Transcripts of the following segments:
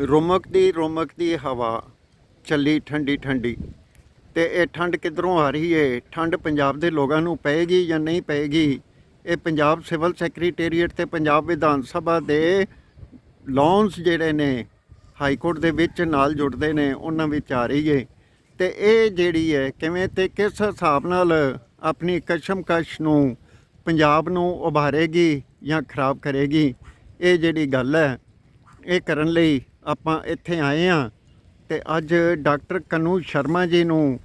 ਰੁਮਕ ਦੀ ਹਵਾ ਚੱਲੀ ਠੰਡੀ ਠੰਡੀ। ਤੇ ਇਹ ਠੰਡ ਕਿੱਧਰੋਂ ਆ ਰਹੀ ਹੈ? ਠੰਡ ਪੰਜਾਬ ਦੇ ਲੋਕਾਂ ਨੂੰ ਪਏਗੀ ਜਾਂ ਨਹੀਂ ਪਏਗੀ? ਇਹ ਪੰਜਾਬ ਸਿਵਲ ਸੈਕਟਰੀਏਟ ਤੇ ਪੰਜਾਬ ਵਿਧਾਨ ਸਭਾ ਦੇ ਲੌਨਸ ਜਿਹੜੇ ਨੇ ਹਾਈ ਕੋਰਟ ਦੇ ਵਿੱਚ ਨਾਲ ਜੁੜਦੇ ਨੇ, ਉਹਨਾਂ ਵਿੱਚ ਆ ਰਹੀ ਹੈ। ਤੇ ਇਹ ਜਿਹੜੀ ਹੈ ਕਿਵੇਂ ਤੇ ਕਿਸ ਹਿਸਾਬ ਨਾਲ ਆਪਣੀ ਕਸ਼ਮਕਸ਼ ਨੂੰ ਪੰਜਾਬ ਨੂੰ ਉਭਾਰੇਗੀ ਜਾਂ ਖਰਾਬ ਕਰੇਗੀ, ਇਹ ਜਿਹੜੀ ਗੱਲ ਹੈ ਇਹ ਕਰਨ ਲਈ ਆਪਾਂ ਇੱਥੇ ਆਏ ਹਾਂ। ਤੇ ਅੱਜ ਡਾਕਟਰ ਕਨੂ ਸ਼ਰਮਾ ਜੀ ਨੂੰ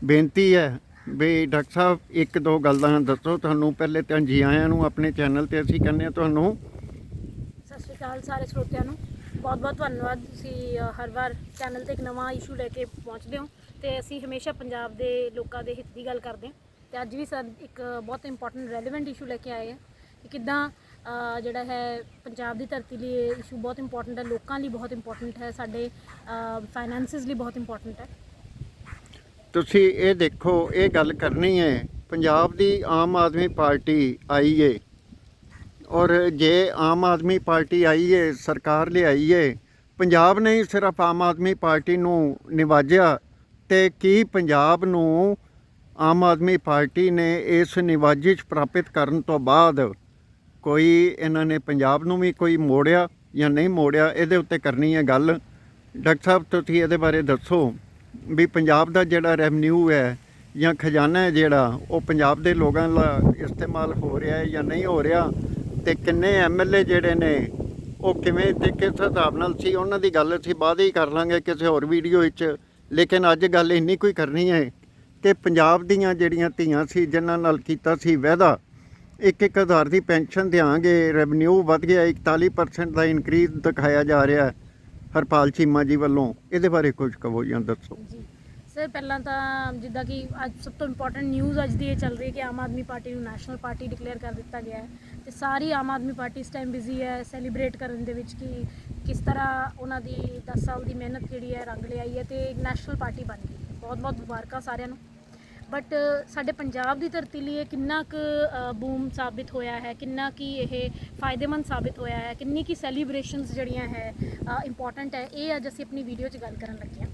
ਬੇਨਤੀ ਹੈ ਵੀ ਡਾਕਟਰ ਸਾਹਿਬ ਇੱਕ ਦੋ ਗੱਲਾਂ ਦੱਸੋ। ਤੁਹਾਨੂੰ ਪਹਿਲੇ ਤਾਂ ਜੀ ਆਇਆਂ ਨੂੰ ਆਪਣੇ ਚੈਨਲ ਤੇ ਅਸੀਂ ਕਹਿੰਦੇ ਹਾਂ ਤੁਹਾਨੂੰ। ਸਤਿ ਸ਼੍ਰੀ ਅਕਾਲ ਸਾਰੇ ਸਰੋਤਿਆਂ ਨੂੰ, ਬਹੁਤ ਬਹੁਤ ਧੰਨਵਾਦ। ਤੁਸੀਂ ਹਰ ਵਾਰ ਚੈਨਲ ਤੇ ਇੱਕ ਨਵਾਂ ਇਸ਼ੂ ਲੈ ਕੇ ਪਹੁੰਚਦੇ ਹੋ ਤੇ ਅਸੀਂ ਹਮੇਸ਼ਾ ਪੰਜਾਬ ਦੇ ਲੋਕਾਂ ਦੇ ਹਿੱਤ ਦੀ ਗੱਲ ਕਰਦੇ ਹਾਂ। ਤੇ ਅੱਜ ਵੀ ਸਰ ਇੱਕ ਬਹੁਤ ਇੰਪੋਰਟੈਂਟ ਰੈਲੇਵੈਂਟ ਇਸ਼ੂ ਲੈ ਕੇ ਆਏ ਹਾਂ ਕਿ ਕਿੱਦਾਂ ਜਿਹੜਾ ਹੈ ਪੰਜਾਬ ਦੀ ਧਰਤੀ ਲਈ ਇਹ ਇਸ਼ੂ ਬਹੁਤ ਇੰਪੋਰਟੈਂਟ ਹੈ, ਲੋਕਾਂ ਲਈ ਬਹੁਤ ਇੰਪੋਰਟੈਂਟ ਹੈ, ਸਾਡੇ ਫਾਈਨੈਂਸਿਸ ਲਈ ਬਹੁਤ ਇੰਪੋਰਟੈਂਟ ਹੈ। ਤੁਸੀਂ ਇਹ ਦੇਖੋ, ਇਹ ਗੱਲ ਕਰਨੀ ਹੈ, ਪੰਜਾਬ ਦੀ ਆਮ ਆਦਮੀ ਪਾਰਟੀ ਆਈ ਹੈ ਔਰ ਜੇ ਆਮ ਆਦਮੀ ਪਾਰਟੀ ਆਈ ਹੈ, ਸਰਕਾਰ ਲਿਆਈ ਹੈ, ਪੰਜਾਬ ਨੇ ਹੀ ਸਿਰਫ ਆਮ ਆਦਮੀ ਪਾਰਟੀ ਨੂੰ ਨਿਵਾਜਿਆ ਤੇ ਕੀ ਪੰਜਾਬ ਨੂੰ ਆਮ ਆਦਮੀ ਪਾਰਟੀ ਨੇ ਇਸ ਨਿਵਾਜਿਸ਼ ਪ੍ਰਾਪਤ ਕਰਨ ਤੋਂ ਬਾਅਦ ਕੋਈ ਇਹਨਾਂ ਨੇ ਪੰਜਾਬ ਨੂੰ ਵੀ ਕੋਈ ਮੋੜਿਆ ਜਾਂ ਨਹੀਂ ਮੋੜਿਆ? ਇਹਦੇ ਉੱਤੇ ਕਰਨੀ ਹੈ ਗੱਲ। ਡਾਕਟਰ ਸਾਹਿਬ ਤੁਸੀਂ ਇਹਦੇ ਬਾਰੇ ਦੱਸੋ ਵੀ ਪੰਜਾਬ ਦਾ ਜਿਹੜਾ ਰੈਵਨਿਊ ਹੈ ਜਾਂ ਖਜ਼ਾਨਾ ਹੈ ਜਿਹੜਾ ਉਹ ਪੰਜਾਬ ਦੇ ਲੋਕਾਂ ਦਾ ਇਸਤੇਮਾਲ ਹੋ ਰਿਹਾ ਹੈ ਜਾਂ ਨਹੀਂ ਹੋ ਰਿਹਾ, ਤੇ ਕਿੰਨੇ ਐਮਐਲਏ ਜਿਹੜੇ ਨੇ ਉਹ ਕਿਵੇਂ ਤੇ ਕਿਸ ਹਿਸਾਬ ਨਾਲ ਸੀ, ਉਹਨਾਂ ਦੀ ਗੱਲ ਅਸੀਂ ਬਾਅਦ ਹੀ ਕਰ ਲਾਂਗੇ ਕਿਸੇ ਹੋਰ ਵੀਡੀਓ ਵਿੱਚ। ਲੇਕਿਨ ਅੱਜ ਗੱਲ ਇੰਨੀ ਕੋਈ ਕਰਨੀ ਹੈ ਕਿ ਪੰਜਾਬ ਦੀਆਂ ਜਿਹੜੀਆਂ ਧੀਆਂ ਸੀ ਜਿਨ੍ਹਾਂ ਨਾਲ ਕੀਤਾ ਸੀ ਵਾਅਦਾ 1,000 ਦੀ ਪੈਨਸ਼ਨ ਦਿਆਂਗੇ, ਰੈਵਨਿਊ ਵੱਧ ਗਿਆ, 41% ਦਾ ਇਨਕਰੀਜ਼ ਦਿਖਾਇਆ ਜਾ ਰਿਹਾ ਹਰਪਾਲ ਚੀਮਾ ਜੀ ਵੱਲੋਂ, ਇਹਦੇ ਬਾਰੇ ਕੁਝ ਕਹੋ ਜਾਂ ਦੱਸੋ ਜੀ ਸਰ, ਪਹਿਲਾਂ ਤਾਂ ਜਿੱਦਾਂ ਕਿ ਅੱਜ ਸਭ ਤੋਂ ਇੰਪੋਰਟੈਂਟ ਨਿਊਜ਼ ਅੱਜ ਦੀ ਇਹ ਚੱਲ ਰਹੀ ਹੈ ਕਿ ਆਮ ਆਦਮੀ ਪਾਰਟੀ ਨੂੰ ਨੈਸ਼ਨਲ ਪਾਰਟੀ ਡਿਕਲੇਅਰ ਕਰ ਦਿੱਤਾ ਗਿਆ ਹੈ ਤੇ ਸਾਰੀ ਆਮ ਆਦਮੀ ਪਾਰਟੀ ਇਸ ਟਾਈਮ ਬਿਜ਼ੀ ਹੈ ਸੈਲੀਬ੍ਰੇਟ ਕਰਨ ਦੇ ਵਿੱਚ ਕਿ ਕਿਸ ਤਰ੍ਹਾਂ ਉਹਨਾਂ ਦੀ 10 ਸਾਲ ਦੀ ਮਿਹਨਤ ਜਿਹੜੀ ਹੈ ਰੰਗ ਲਿਆਈ ਹੈ ਤੇ ਨੈਸ਼ਨਲ ਪਾਰਟੀ ਬਣ ਗਈ। ਬਹੁਤ ਬਹੁਤ ਮੁਬਾਰਕਾਂ ਸਾਰਿਆਂ ਨੂੰ। ਬਟ ਸਾਡੇ ਪੰਜਾਬ ਦੀ ਧਰਤੀ ਲਈ ਇਹ ਕਿੰਨਾ ਕੁ ਬੂਮ ਸਾਬਿਤ ਹੋਇਆ ਹੈ, ਕਿੰਨਾ ਕੀ ਇਹ ਫਾਇਦੇਮੰਦ ਸਾਬਿਤ ਹੋਇਆ ਹੈ, ਕਿੰਨੀ ਕੀ ਸੈਲੀਬ੍ਰੇਸ਼ਨਸ ਜਿਹੜੀਆਂ ਹੈ ਇੰਪੋਰਟੈਂਟ ਹੈ, ਇਹ ਅੱਜ ਅਸੀਂ ਆਪਣੀ ਵੀਡੀਓ 'ਚ ਗੱਲ ਕਰਨ ਲੱਗੇ ਹਾਂ।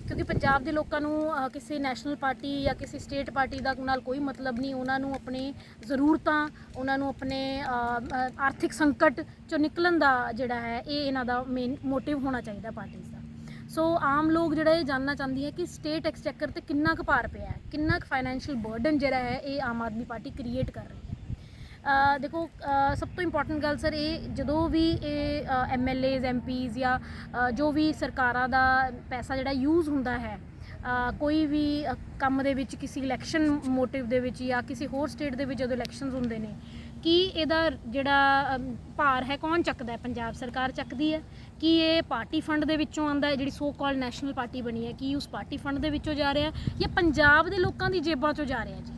ਕਿਉਂਕਿ ਪੰਜਾਬ ਦੇ ਲੋਕਾਂ ਨੂੰ ਕਿਸੇ ਨੈਸ਼ਨਲ ਪਾਰਟੀ ਜਾਂ ਕਿਸੇ ਸਟੇਟ ਪਾਰਟੀ ਦਾ ਨਾਲ ਕੋਈ ਮਤਲਬ ਨਹੀਂ। ਉਹਨਾਂ ਨੂੰ ਆਪਣੇ ਜ਼ਰੂਰਤਾਂ, ਉਹਨਾਂ ਨੂੰ ਆਪਣੇ ਆਰਥਿਕ ਸੰਕਟ 'ਚੋਂ ਨਿਕਲਣ ਦਾ ਜਿਹੜਾ ਹੈ ਇਹ ਇਹਨਾਂ ਦਾ ਮੇਨ ਮੋਟਿਵ ਹੋਣਾ ਚਾਹੀਦਾ ਪਾਰਟੀਜ਼ ਦਾ। ਸੋ ਆਮ ਲੋਕ ਜਿਹੜਾ ਇਹ ਜਾਣਨਾ ਚਾਹੁੰਦੀ ਹੈ ਕਿ ਸਟੇਟ ਐਕਸਚੈਕਰ 'ਤੇ ਕਿੰਨਾ ਕੁ ਭਾਰ ਪਿਆ ਹੈ, ਕਿੰਨਾ ਕੁ ਫਾਈਨੈਂਸ਼ੀਅਲ ਬਰਡਨ ਜਿਹੜਾ ਹੈ ਇਹ ਆਮ ਆਦਮੀ ਪਾਰਟੀ ਕ੍ਰੀਏਟ ਕਰ ਰਹੀ ਹੈ। ਦੇਖੋ, ਸਭ ਤੋਂ ਇੰਪੋਰਟੈਂਟ ਗੱਲ ਸਰ ਇਹ, ਜਦੋਂ ਵੀ ਇਹ MLAs MPs ਜਾਂ ਜੋ ਵੀ ਸਰਕਾਰਾਂ ਦਾ ਪੈਸਾ ਜਿਹੜਾ ਯੂਜ਼ ਹੁੰਦਾ ਹੈ ਕੋਈ ਵੀ ਕੰਮ ਦੇ ਵਿੱਚ, ਕਿਸੇ ਇਲੈਕਸ਼ਨ ਮੋਟਿਵ ਦੇ ਵਿੱਚ ਜਾਂ ਕਿਸੇ ਹੋਰ ਸਟੇਟ ਦੇ ਵਿੱਚ ਜਦੋਂ ਇਲੈਕਸ਼ਨਸ ਹੁੰਦੇ ਨੇ, ਕੀ ਇਹਦਾ ਜਿਹੜਾ ਭਾਰ ਹੈ ਕੌਣ ਚੱਕਦਾ ਹੈ? ਪੰਜਾਬ ਸਰਕਾਰ ਚੱਕਦੀ ਹੈ। ਕੀ ਇਹ ਪਾਰਟੀ ਫੰਡ ਦੇ ਵਿੱਚੋਂ ਆਉਂਦਾ ਹੈ, ਜਿਹੜੀ ਸੋ ਕਾਲਡ ਨੈਸ਼ਨਲ ਪਾਰਟੀ ਬਣੀ ਹੈ, ਕੀ ਉਸ ਪਾਰਟੀ ਫੰਡ ਦੇ ਵਿੱਚੋਂ ਜਾ ਰਿਹਾ ਜਾਂ ਪੰਜਾਬ ਦੇ ਲੋਕਾਂ ਦੀ ਜੇਬਾਂ 'ਚੋਂ ਜਾ ਰਿਹਾ? ਜੀ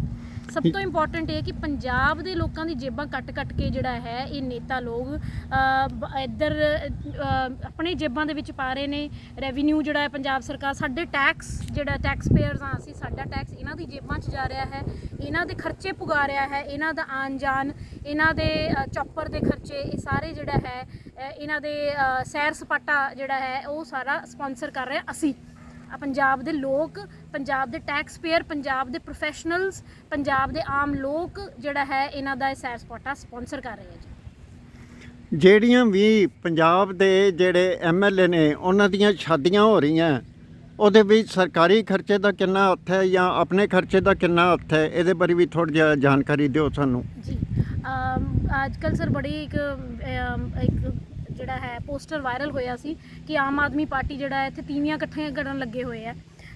ਸਭ ਤੋਂ ਇੰਪੋਰਟੈਂਟ ਇਹ ਕਿ ਪੰਜਾਬ ਦੇ ਲੋਕਾਂ ਦੀ ਜੇਬਾਂ ਕੱਟ ਕੇ ਜਿਹੜਾ ਹੈ ਇਹ ਨੇਤਾ ਲੋਕ ਇੱਧਰ ਆਪਣੇ ਜੇਬਾਂ ਦੇ ਵਿੱਚ ਪਾ ਰਹੇ ਨੇ। ਰੈਵਨਿਊ ਜਿਹੜਾ ਹੈ ਪੰਜਾਬ ਸਰਕਾਰ, ਸਾਡੇ ਟੈਕਸ ਜਿਹੜਾ ਟੈਕਸ ਪੇਅਰਸ ਹਾਂ ਅਸੀਂ, ਸਾਡਾ ਟੈਕਸ ਇਹਨਾਂ ਦੀ ਜੇਬਾਂ 'ਚ ਜਾ ਰਿਹਾ ਹੈ, ਇਹਨਾਂ ਦੇ ਖਰਚੇ ਪੁਗਾ ਰਿਹਾ ਹੈ, ਇਹਨਾਂ ਦਾ ਆਉਣ ਜਾਣ, ਇਹਨਾਂ ਦੇ ਚੌਪਰ ਦੇ ਖਰਚੇ, ਇਹ ਸਾਰੇ ਜਿਹੜਾ ਹੈ ਇਹਨਾਂ ਦੇ ਸੈਰ ਸਪਾਟਾ ਜਿਹੜਾ ਹੈ ਉਹ ਸਾਰਾ ਸਪਾਂਸਰ ਕਰ ਰਹੇ ਅਸੀਂ ਪੰਜਾਬ ਦੇ ਲੋਕ, ਪੰਜਾਬ ਦੇ ਟੈਕਸ ਪੇਅਰ, ਪੰਜਾਬ ਦੇ ਪ੍ਰੋਫੈਸ਼ਨਲਸ, ਪੰਜਾਬ ਦੇ ਆਮ ਲੋਕ ਜਿਹੜਾ ਹੈ ਇਹਨਾਂ ਦਾ ਸੈਰ ਸਪਾਟਾ ਸਪਾਂਸਰ ਕਰ ਰਹੇ ਹੈ। ਜੀ ਜਿਹੜੀਆਂ ਵੀ ਪੰਜਾਬ ਦੇ ਜਿਹੜੇ MLA ਨੇ ਉਹਨਾਂ ਦੀਆਂ ਸ਼ਾਦੀਆਂ ਹੋ ਰਹੀਆਂ, ਉਹਦੇ ਵਿੱਚ ਸਰਕਾਰੀ ਖਰਚੇ ਦਾ ਕਿੰਨਾ ਹੱਥ ਹੈ ਜਾਂ ਆਪਣੇ ਖਰਚੇ ਦਾ ਕਿੰਨਾ ਹੱਥ ਹੈ? ਇਹਦੇ ਬਾਰੇ ਵੀ ਥੋੜ੍ਹੀ ਜਿਹਾ ਜਾਣਕਾਰੀ ਦਿਓ ਸਾਨੂੰ। ਜੀ ਅੱਜ ਕੱਲ੍ਹ ਸਰ ਬੜੀ ਇੱਕ ਜਿਹੜਾ ਹੈ ਪੋਸਟਰ ਵਾਇਰਲ ਹੋਇਆ ਸੀ ਕਿ ਆਮ ਆਦਮੀ ਪਾਰਟੀ ਜਿਹੜਾ ਹੈ ਇੱਥੇ ਤੀਵੀਆਂ ਇਕੱਠੀਆਂ ਕਰਨ ਲੱਗੇ ਹੋਏ ਆ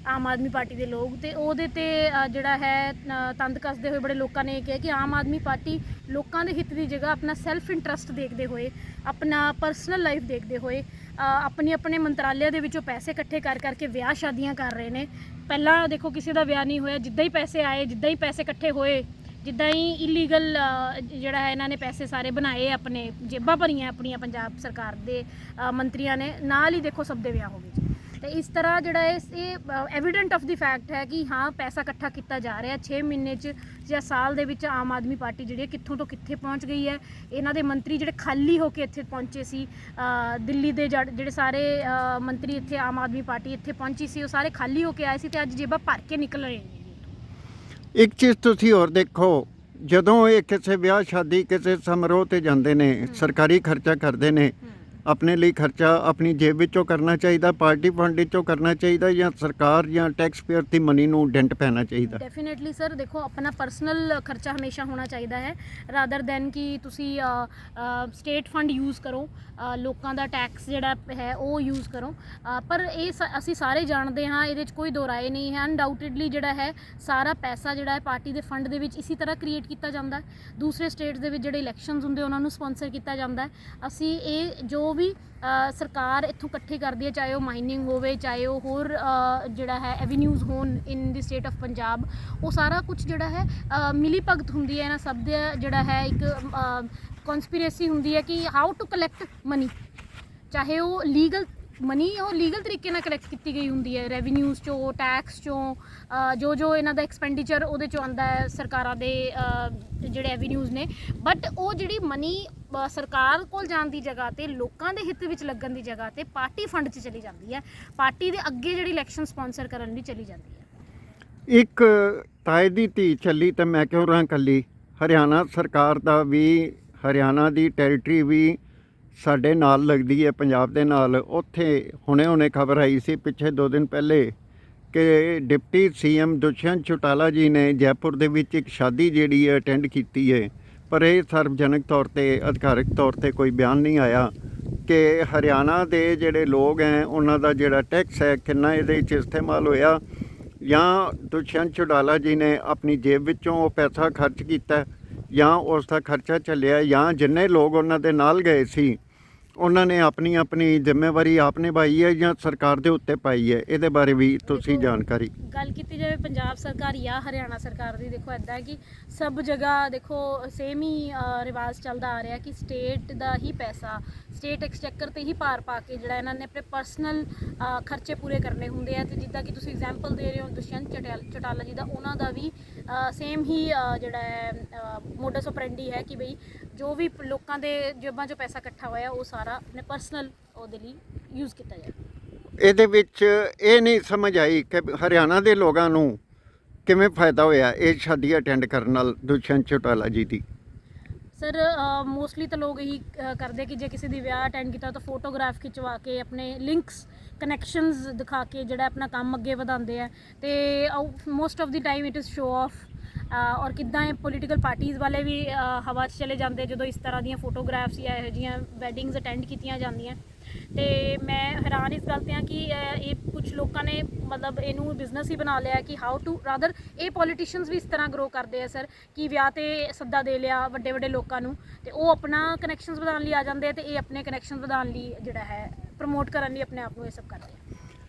ਆਮ ਆਦਮੀ ਪਾਰਟੀ ਦੇ ਲੋਕ, ਤੇ ਉਹਦੇ ਤੇ ਜਿਹੜਾ ਹੈ ਤੰਦ ਕੱਸਦੇ ਹੋਏ ਬੜੇ ਲੋਕਾਂ ਨੇ ਇਹ ਕਿਹਾ ਕਿ ਆਮ ਆਦਮੀ ਪਾਰਟੀ ਲੋਕਾਂ ਦੇ ਹਿੱਤ ਦੀ ਜਗ੍ਹਾ ਆਪਣਾ ਸੈਲਫ ਇੰਟਰਸਟ ਦੇਖਦੇ ਹੋਏ, ਆਪਣਾ ਪਰਸਨਲ ਲਾਈਫ ਦੇਖਦੇ ਹੋਏ ਆਪਣੇ ਮੰਤਰਾਲਿਆਂ ਦੇ ਵਿੱਚੋਂ ਪੈਸੇ ਇਕੱਠੇ ਕਰਕੇ ਵਿਆਹ ਸ਼ਾਦੀਆਂ ਕਰ ਰਹੇ ਨੇ। ਪਹਿਲਾਂ ਦੇਖੋ ਕਿਸੇ ਦਾ ਵਿਆਹ ਨਹੀਂ ਹੋਇਆ, ਜਿੱਦਾਂ ਹੀ ਪੈਸੇ ਆਏ, ਜਿੱਦਾਂ ਹੀ ਪੈਸੇ ਇਕੱਠੇ ਹੋਏ, ਜਿੱਦਾਂ ਹੀ ਇਲੀਗਲ ਜਿਹੜਾ ਹੈ ਇਹਨਾਂ ਨੇ ਪੈਸੇ ਸਾਰੇ ਬਣਾਏ, ਆਪਣੇ ਜੇਬਾਂ ਭਰੀਆਂ ਆਪਣੀਆਂ ਪੰਜਾਬ ਸਰਕਾਰ ਦੇ ਮੰਤਰੀਆਂ ਨੇ, ਨਾਲ ਹੀ ਦੇਖੋ ਸਭ ਦੇ ਵਿਆਹ ਹੋ ਗਏ। ਤੇ ਇਸ ਤਰ੍ਹਾਂ ਜਿਹੜਾ ਇਹ ਐਵੀਡੈਂਟ ਆਫ ਦੀ ਫੈਕਟ ਹੈ ਕਿ ਹਾਂ ਪੈਸਾ ਇਕੱਠਾ ਕੀਤਾ ਜਾ ਰਿਹਾ 6 ਮਹੀਨੇ 'ਚ ਜਾਂ ਸਾਲ ਦੇ ਵਿੱਚ ਆਮ ਆਦਮੀ ਪਾਰਟੀ ਜਿਹੜੀ ਹੈ ਕਿੱਥੋਂ ਤੋਂ ਕਿੱਥੇ ਪਹੁੰਚ ਗਈ ਹੈ। ਇਹਨਾਂ ਦੇ ਮੰਤਰੀ ਜਿਹੜੇ ਖਾਲੀ ਹੋ ਕੇ ਇੱਥੇ ਪਹੁੰਚੇ ਸੀ, ਦਿੱਲੀ ਦੇ ਜਿਹੜੇ ਸਾਰੇ ਮੰਤਰੀ ਇੱਥੇ ਆਮ ਆਦਮੀ ਪਾਰਟੀ ਇੱਥੇ ਪਹੁੰਚੀ ਸੀ, ਉਹ ਸਾਰੇ ਖਾਲੀ ਹੋ ਕੇ ਆਏ ਸੀ ਤੇ ਅੱਜ ਜੇਬਾਂ ਭਰ ਕੇ ਨਿਕਲ ਰਹੇ ਨੇ। ਇੱਕ ਚੀਜ਼ ਤੁਸੀਂ ਹੋਰ ਦੇਖੋ, ਜਦੋਂ ਇਹ ਕਿਸੇ ਵਿਆਹ ਸ਼ਾਦੀ ਕਿਸੇ ਸਮਾਰੋਹ ਤੇ ਜਾਂਦੇ ਨੇ, ਸਰਕਾਰੀ ਖਰਚਾ ਕਰਦੇ ਨੇ, ਆਪਣੇ ਲਈ ਖਰਚਾ ਆਪਣੀ ਜੇਬ ਵਿੱਚੋਂ ਕਰਨਾ ਚਾਹੀਦਾ, ਪਾਰਟੀ ਫੰਡ ਵਿੱਚੋਂ ਕਰਨਾ ਚਾਹੀਦਾ, ਜਾਂ ਸਰਕਾਰ ਜਾਂ ਟੈਕਸ ਪੇਅਰ ਦੀ ਮਨੀ ਨੂੰ ਡੈਂਟ ਪੈਣਾ ਚਾਹੀਦਾ? ਡੈਫੀਨੇਟਲੀ ਸਰ, ਦੇਖੋ ਆਪਣਾ ਪਰਸਨਲ ਖਰਚਾ ਹਮੇਸ਼ਾ ਹੋਣਾ ਚਾਹੀਦਾ ਹੈ ਰਾਦਰ ਦੈਨ ਕਿ ਤੁਸੀਂ ਸਟੇਟ ਫੰਡ ਯੂਜ਼ ਕਰੋ, ਲੋਕਾਂ ਦਾ ਟੈਕਸ ਜਿਹੜਾ ਹੈ ਉਹ ਯੂਜ਼ ਕਰੋ। ਪਰ ਇਹ ਅਸੀਂ ਸਾਰੇ ਜਾਣਦੇ ਹਾਂ, ਇਹਦੇ 'ਚ ਕੋਈ ਦੋ ਰਾਏ ਨਹੀਂ ਹੈ। ਅਨਡਾਊਟਡਲੀ ਜਿਹੜਾ ਹੈ ਸਾਰਾ ਪੈਸਾ ਜਿਹੜਾ ਹੈ ਪਾਰਟੀ ਦੇ ਫੰਡ ਦੇ ਵਿੱਚ ਇਸੇ ਤਰ੍ਹਾਂ ਕ੍ਰੀਏਟ ਕੀਤਾ ਜਾਂਦਾ ਹੈ। ਦੂਸਰੇ ਸਟੇਟਸ ਦੇ ਵਿੱਚ ਜਿਹੜੇ ਇਲੈਕਸ਼ਨਸ ਹੁੰਦੇ ਉਹਨਾਂ ਨੂੰ ਸਪਾਂਸਰ ਕੀਤਾ ਜਾਂਦਾ ਹੈ। ਅਸੀਂ ਇਹ ਜੋ ਵੀ ਸਰਕਾਰ ਇੱਥੋਂ ਇਕੱਠੇ ਕਰਦੀ ਹੈ, ਚਾਹੇ ਉਹ ਮਾਈਨਿੰਗ ਹੋਵੇ, ਚਾਹੇ ਉਹ ਹੋਰ ਜਿਹੜਾ ਹੈ ਐਵੀਨਿਊਜ਼ ਹੋਣ ਇਨ ਦੀ ਸਟੇਟ ਆਫ ਪੰਜਾਬ, ਉਹ ਸਾਰਾ ਕੁਝ ਜਿਹੜਾ ਹੈ ਮਿਲੀ ਭਗਤ ਹੁੰਦੀ ਹੈ। ਇਹਨਾਂ ਸਭ ਦਾ ਜਿਹੜਾ ਹੈ ਇੱਕ ਕਨਸਪੀਰੇਸੀ ਹੁੰਦੀ ਹੈ ਕਿ ਹਾਊ ਟੂ ਕਲੈਕਟ ਮਨੀ, ਚਾਹੇ ਉਹ ਲੀਗਲ ਮਨੀ ਉਹ ਲੀਗਲ ਤਰੀਕੇ ਨਾਲ ਕਲੈਕਟ ਕੀਤੀ ਗਈ ਹੁੰਦੀ ਹੈ, ਰੈਵਨਿਊਜ਼ 'ਚੋਂ, ਟੈਕਸ 'ਚੋਂ, ਜੋ ਇਹਨਾਂ ਦਾ ਐਕਸਪੈਂਡੀਚਰ ਉਹਦੇ 'ਚੋਂ ਆਉਂਦਾ ਹੈ ਸਰਕਾਰਾਂ ਦੇ ਜਿਹੜੇ ਐਵੀਨਿਊਜ਼ ਨੇ। ਬਟ ਉਹ ਜਿਹੜੀ ਮਨੀ ਸਰਕਾਰ ਕੋਲ ਜਾਣ ਦੀ ਜਗ੍ਹਾ ਤੇ ਲੋਕਾਂ ਦੇ ਹਿੱਤ ਵਿੱਚ ਲੱਗਣ ਦੀ ਜਗ੍ਹਾ ਤੇ ਪਾਰਟੀ ਫੰਡ 'ਚ ਚਲੀ ਜਾਂਦੀ ਹੈ, ਪਾਰਟੀ ਦੇ ਅੱਗੇ ਜਿਹੜੀ ਇਲੈਕਸ਼ਨ ਸਪਾਂਸਰ ਕਰਨ ਲਈ ਚਲੀ ਜਾਂਦੀ ਹੈ। ਇੱਕ ਤਾਏ ਦੀ ਧੀ ਚੱਲੀ ਤਾਂ ਮੈਂ ਕਿਉਂ ਰਾਂ ਕੱਲੀ। ਹਰਿਆਣਾ ਸਰਕਾਰ ਦਾ ਵੀ, ਹਰਿਆਣਾ ਦੀ ਟੈਰੀਟਰੀ ਵੀ ਸਾਡੇ ਨਾਲ ਲੱਗਦੀ ਹੈ ਪੰਜਾਬ ਦੇ ਨਾਲ। ਉੱਥੇ ਹੁਣੇ ਖਬਰ ਆਈ ਸੀ ਪਿੱਛੇ 2 ਦਿਨ ਪਹਿਲੇ ਕਿ ਡਿਪਟੀ ਸੀਐਮ ਦੁਸ਼ਯੰਤ ਚੌਟਾਲਾ ਜੀ ਨੇ ਜੈਪੁਰ ਦੇ ਵਿੱਚ ਇੱਕ ਸ਼ਾਦੀ ਜਿਹੜੀ ਹੈ ਅਟੈਂਡ ਕੀਤੀ ਹੈ, ਪਰ ਇਹ ਸਾਰਵਜਨਿਕ ਤੌਰ ਤੇ, ਅਧਿਕਾਰਕ ਤੌਰ ਤੇ ਕੋਈ ਬਿਆਨ ਨਹੀਂ ਆਇਆ ਕਿ ਹਰਿਆਣਾ ਦੇ ਜਿਹੜੇ ਲੋਕ ਹੈ ਉਹਨਾਂ ਦਾ ਜਿਹੜਾ ਟੈਕਸ ਹੈ ਕਿੰਨਾ ਇਹਦੇ ਵਿੱਚ ਇਸਤੇਮਾਲ ਹੋਇਆ, ਜਾਂ ਦੁਸ਼ਯੰਤ ਚੌਟਾਲਾ ਜੀ ਨੇ ਆਪਣੀ ਜੇਬ ਵਿੱਚੋਂ ਉਹ ਪੈਸਾ ਖਰਚ ਕੀਤਾ, ਜਾਂ ਉਸ ਦਾ ਖਰਚਾ ਚੱਲਿਆ, ਜਾਂ ਜਿੰਨੇ ਲੋਕ ਉਹਨਾਂ ਦੇ ਨਾਲ ਗਏ ਸੀ ਉਹਨਾਂ ਨੇ ਆਪਣੀ ਜ਼ਿੰਮੇਵਾਰੀ ਆਪ ਨਿਭਾਈ ਹੈ ਜਾਂ ਸਰਕਾਰ ਦੇ ਉੱਤੇ ਪਾਈ ਹੈ। ਇਹਦੇ ਬਾਰੇ ਵੀ ਤੁਸੀਂ ਜਾਣਕਾਰੀ। ਗੱਲ ਕੀਤੀ ਜਾਵੇ ਪੰਜਾਬ ਸਰਕਾਰ ਜਾਂ ਹਰਿਆਣਾ ਸਰਕਾਰ ਦੀ, ਦੇਖੋ ਇੱਦਾਂ ਹੈ ਕਿ ਸਭ ਜਗ੍ਹਾ ਦੇਖੋ ਸੇਮ ਹੀ ਰਿਵਾਜ ਚੱਲਦਾ ਆ ਰਿਹਾ ਕਿ ਸਟੇਟ ਦਾ ਹੀ ਪੈਸਾ ਸਟੇਟ ਐਕਸਚੈਕਰ ਤੇ ਹੀ ਭਾਰ ਪਾ ਕੇ ਜਿਹੜਾ ਇਹਨਾਂ ਨੇ ਆਪਣੇ ਪਰਸਨਲ ਖਰਚੇ ਪੂਰੇ ਕਰਨੇ ਹੁੰਦੇ ਆ। ਤੇ ਜਿੱਦਾਂ ਕਿ ਤੁਸੀਂ ਐਗਜ਼ਾਮਪਲ ਦੇ ਰਹੇ ਹੋ ਦੁਸ਼ਯੰਤ ਚੌਟਾਲਾ ਜੀ ਦਾ, ਉਹਨਾਂ ਦਾ ਵੀ ਸੇਮ ਹੀ ਜਿਹੜਾ ਹੈ ਮੋਡਸ ਆਪਰੈਂਡੀ ਹੈ ਕਿ ਬਈ ਜੋ ਵੀ ਲੋਕਾਂ ਦੇ ਜੇਬਾਂ 'ਚੋਂ ਪੈਸਾ ਇਕੱਠਾ ਹੋਇਆ ਉਹ ਸਾਰਾ ਆਪਣੇ ਪਰਸਨਲ ਉਹਦੇ ਲਈ ਯੂਜ਼ ਕੀਤਾ ਜਾਏ। ਇਹਦੇ ਵਿੱਚ ਇਹ ਨਹੀਂ ਸਮਝ ਆਈ ਕਿ ਹਰਿਆਣਾ ਦੇ ਲੋਕਾਂ ਨੂੰ ਕਿਵੇਂ ਫਾਇਦਾ ਹੋਇਆ ਇਹ ਸ਼ਾਦੀ ਅਟੈਂਡ ਕਰਨ ਨਾਲ ਦੁਸ਼ਯੰਤ ਚੌਟਾਲਾ ਜੀ ਦੀ। ਸਰ ਮੋਸਟਲੀ ਤਾਂ ਲੋਕ ਇਹੀ ਕਰਦੇ ਕਿ ਜੇ ਕਿਸੇ ਦੀ ਵਿਆਹ ਅਟੈਂਡ ਕੀਤਾ ਤਾਂ ਫੋਟੋਗ੍ਰਾਫ ਖਿਚਵਾ ਕੇ ਆਪਣੇ ਲਿੰਕਸ ਕਨੈਕਸ਼ਨਸ ਦਿਖਾ ਕੇ ਜਿਹੜਾ ਆਪਣਾ ਕੰਮ ਅੱਗੇ ਵਧਾਉਂਦੇ ਆ, ਤੇ most of the time it is show off. ਔਰ ਕਿੱਦਾਂ ਇਹ ਪੋਲੀਟੀਕਲ ਪਾਰਟੀਜ਼ ਵਾਲੇ ਵੀ ਹਵਾ 'ਚ ਚਲੇ ਜਾਂਦੇ ਜਦੋਂ ਇਸ ਤਰ੍ਹਾਂ ਦੀਆਂ ਫੋਟੋਗ੍ਰਾਫਸ ਜਾਂ ਇਹੋ ਜਿਹੀਆਂ ਵੈਡਿੰਗਸ ਅਟੈਂਡ ਕੀਤੀਆਂ ਜਾਂਦੀਆਂ। ਤੇ ਮੈਂ ਹੈਰਾਨ ਇਸ ਗੱਲ 'ਤੇ ਹਾਂ ਕਿ ਇਹ ਕੁਝ ਲੋਕਾਂ ਨੇ ਮਤਲਬ ਇਹਨੂੰ ਬਿਜ਼ਨਸ ਹੀ ਬਣਾ ਲਿਆ ਕਿ ਹਾਊ ਟੂ ਰਾਦਰ। ਇਹ ਪੋਲੀਟੀਸ਼ੀਅਨਸ ਵੀ ਇਸ ਤਰ੍ਹਾਂ ਗਰੋ ਕਰਦੇ ਆ ਸਰ ਕਿ ਵਿਆਹ 'ਤੇ ਸੱਦਾ ਦੇ ਲਿਆ ਵੱਡੇ ਲੋਕਾਂ ਨੂੰ, ਤੇ ਉਹ ਆਪਣਾ ਕਨੈਕਸ਼ਨਸ ਵਧਾਉਣ ਲਈ ਆ ਜਾਂਦੇ ਆ, ਤੇ ਇਹ ਆਪਣੇ ਕਨੈਕਸ਼ਨ ਵਧਾਉਣ ਲਈ ਜਿਹੜਾ ਹੈ ਪ੍ਰਮੋਟ ਕਰਨ ਲਈ ਆਪਣੇ ਆਪ ਨੂੰ ਇਹ ਸਭ ਕਰਦੇ ਆ।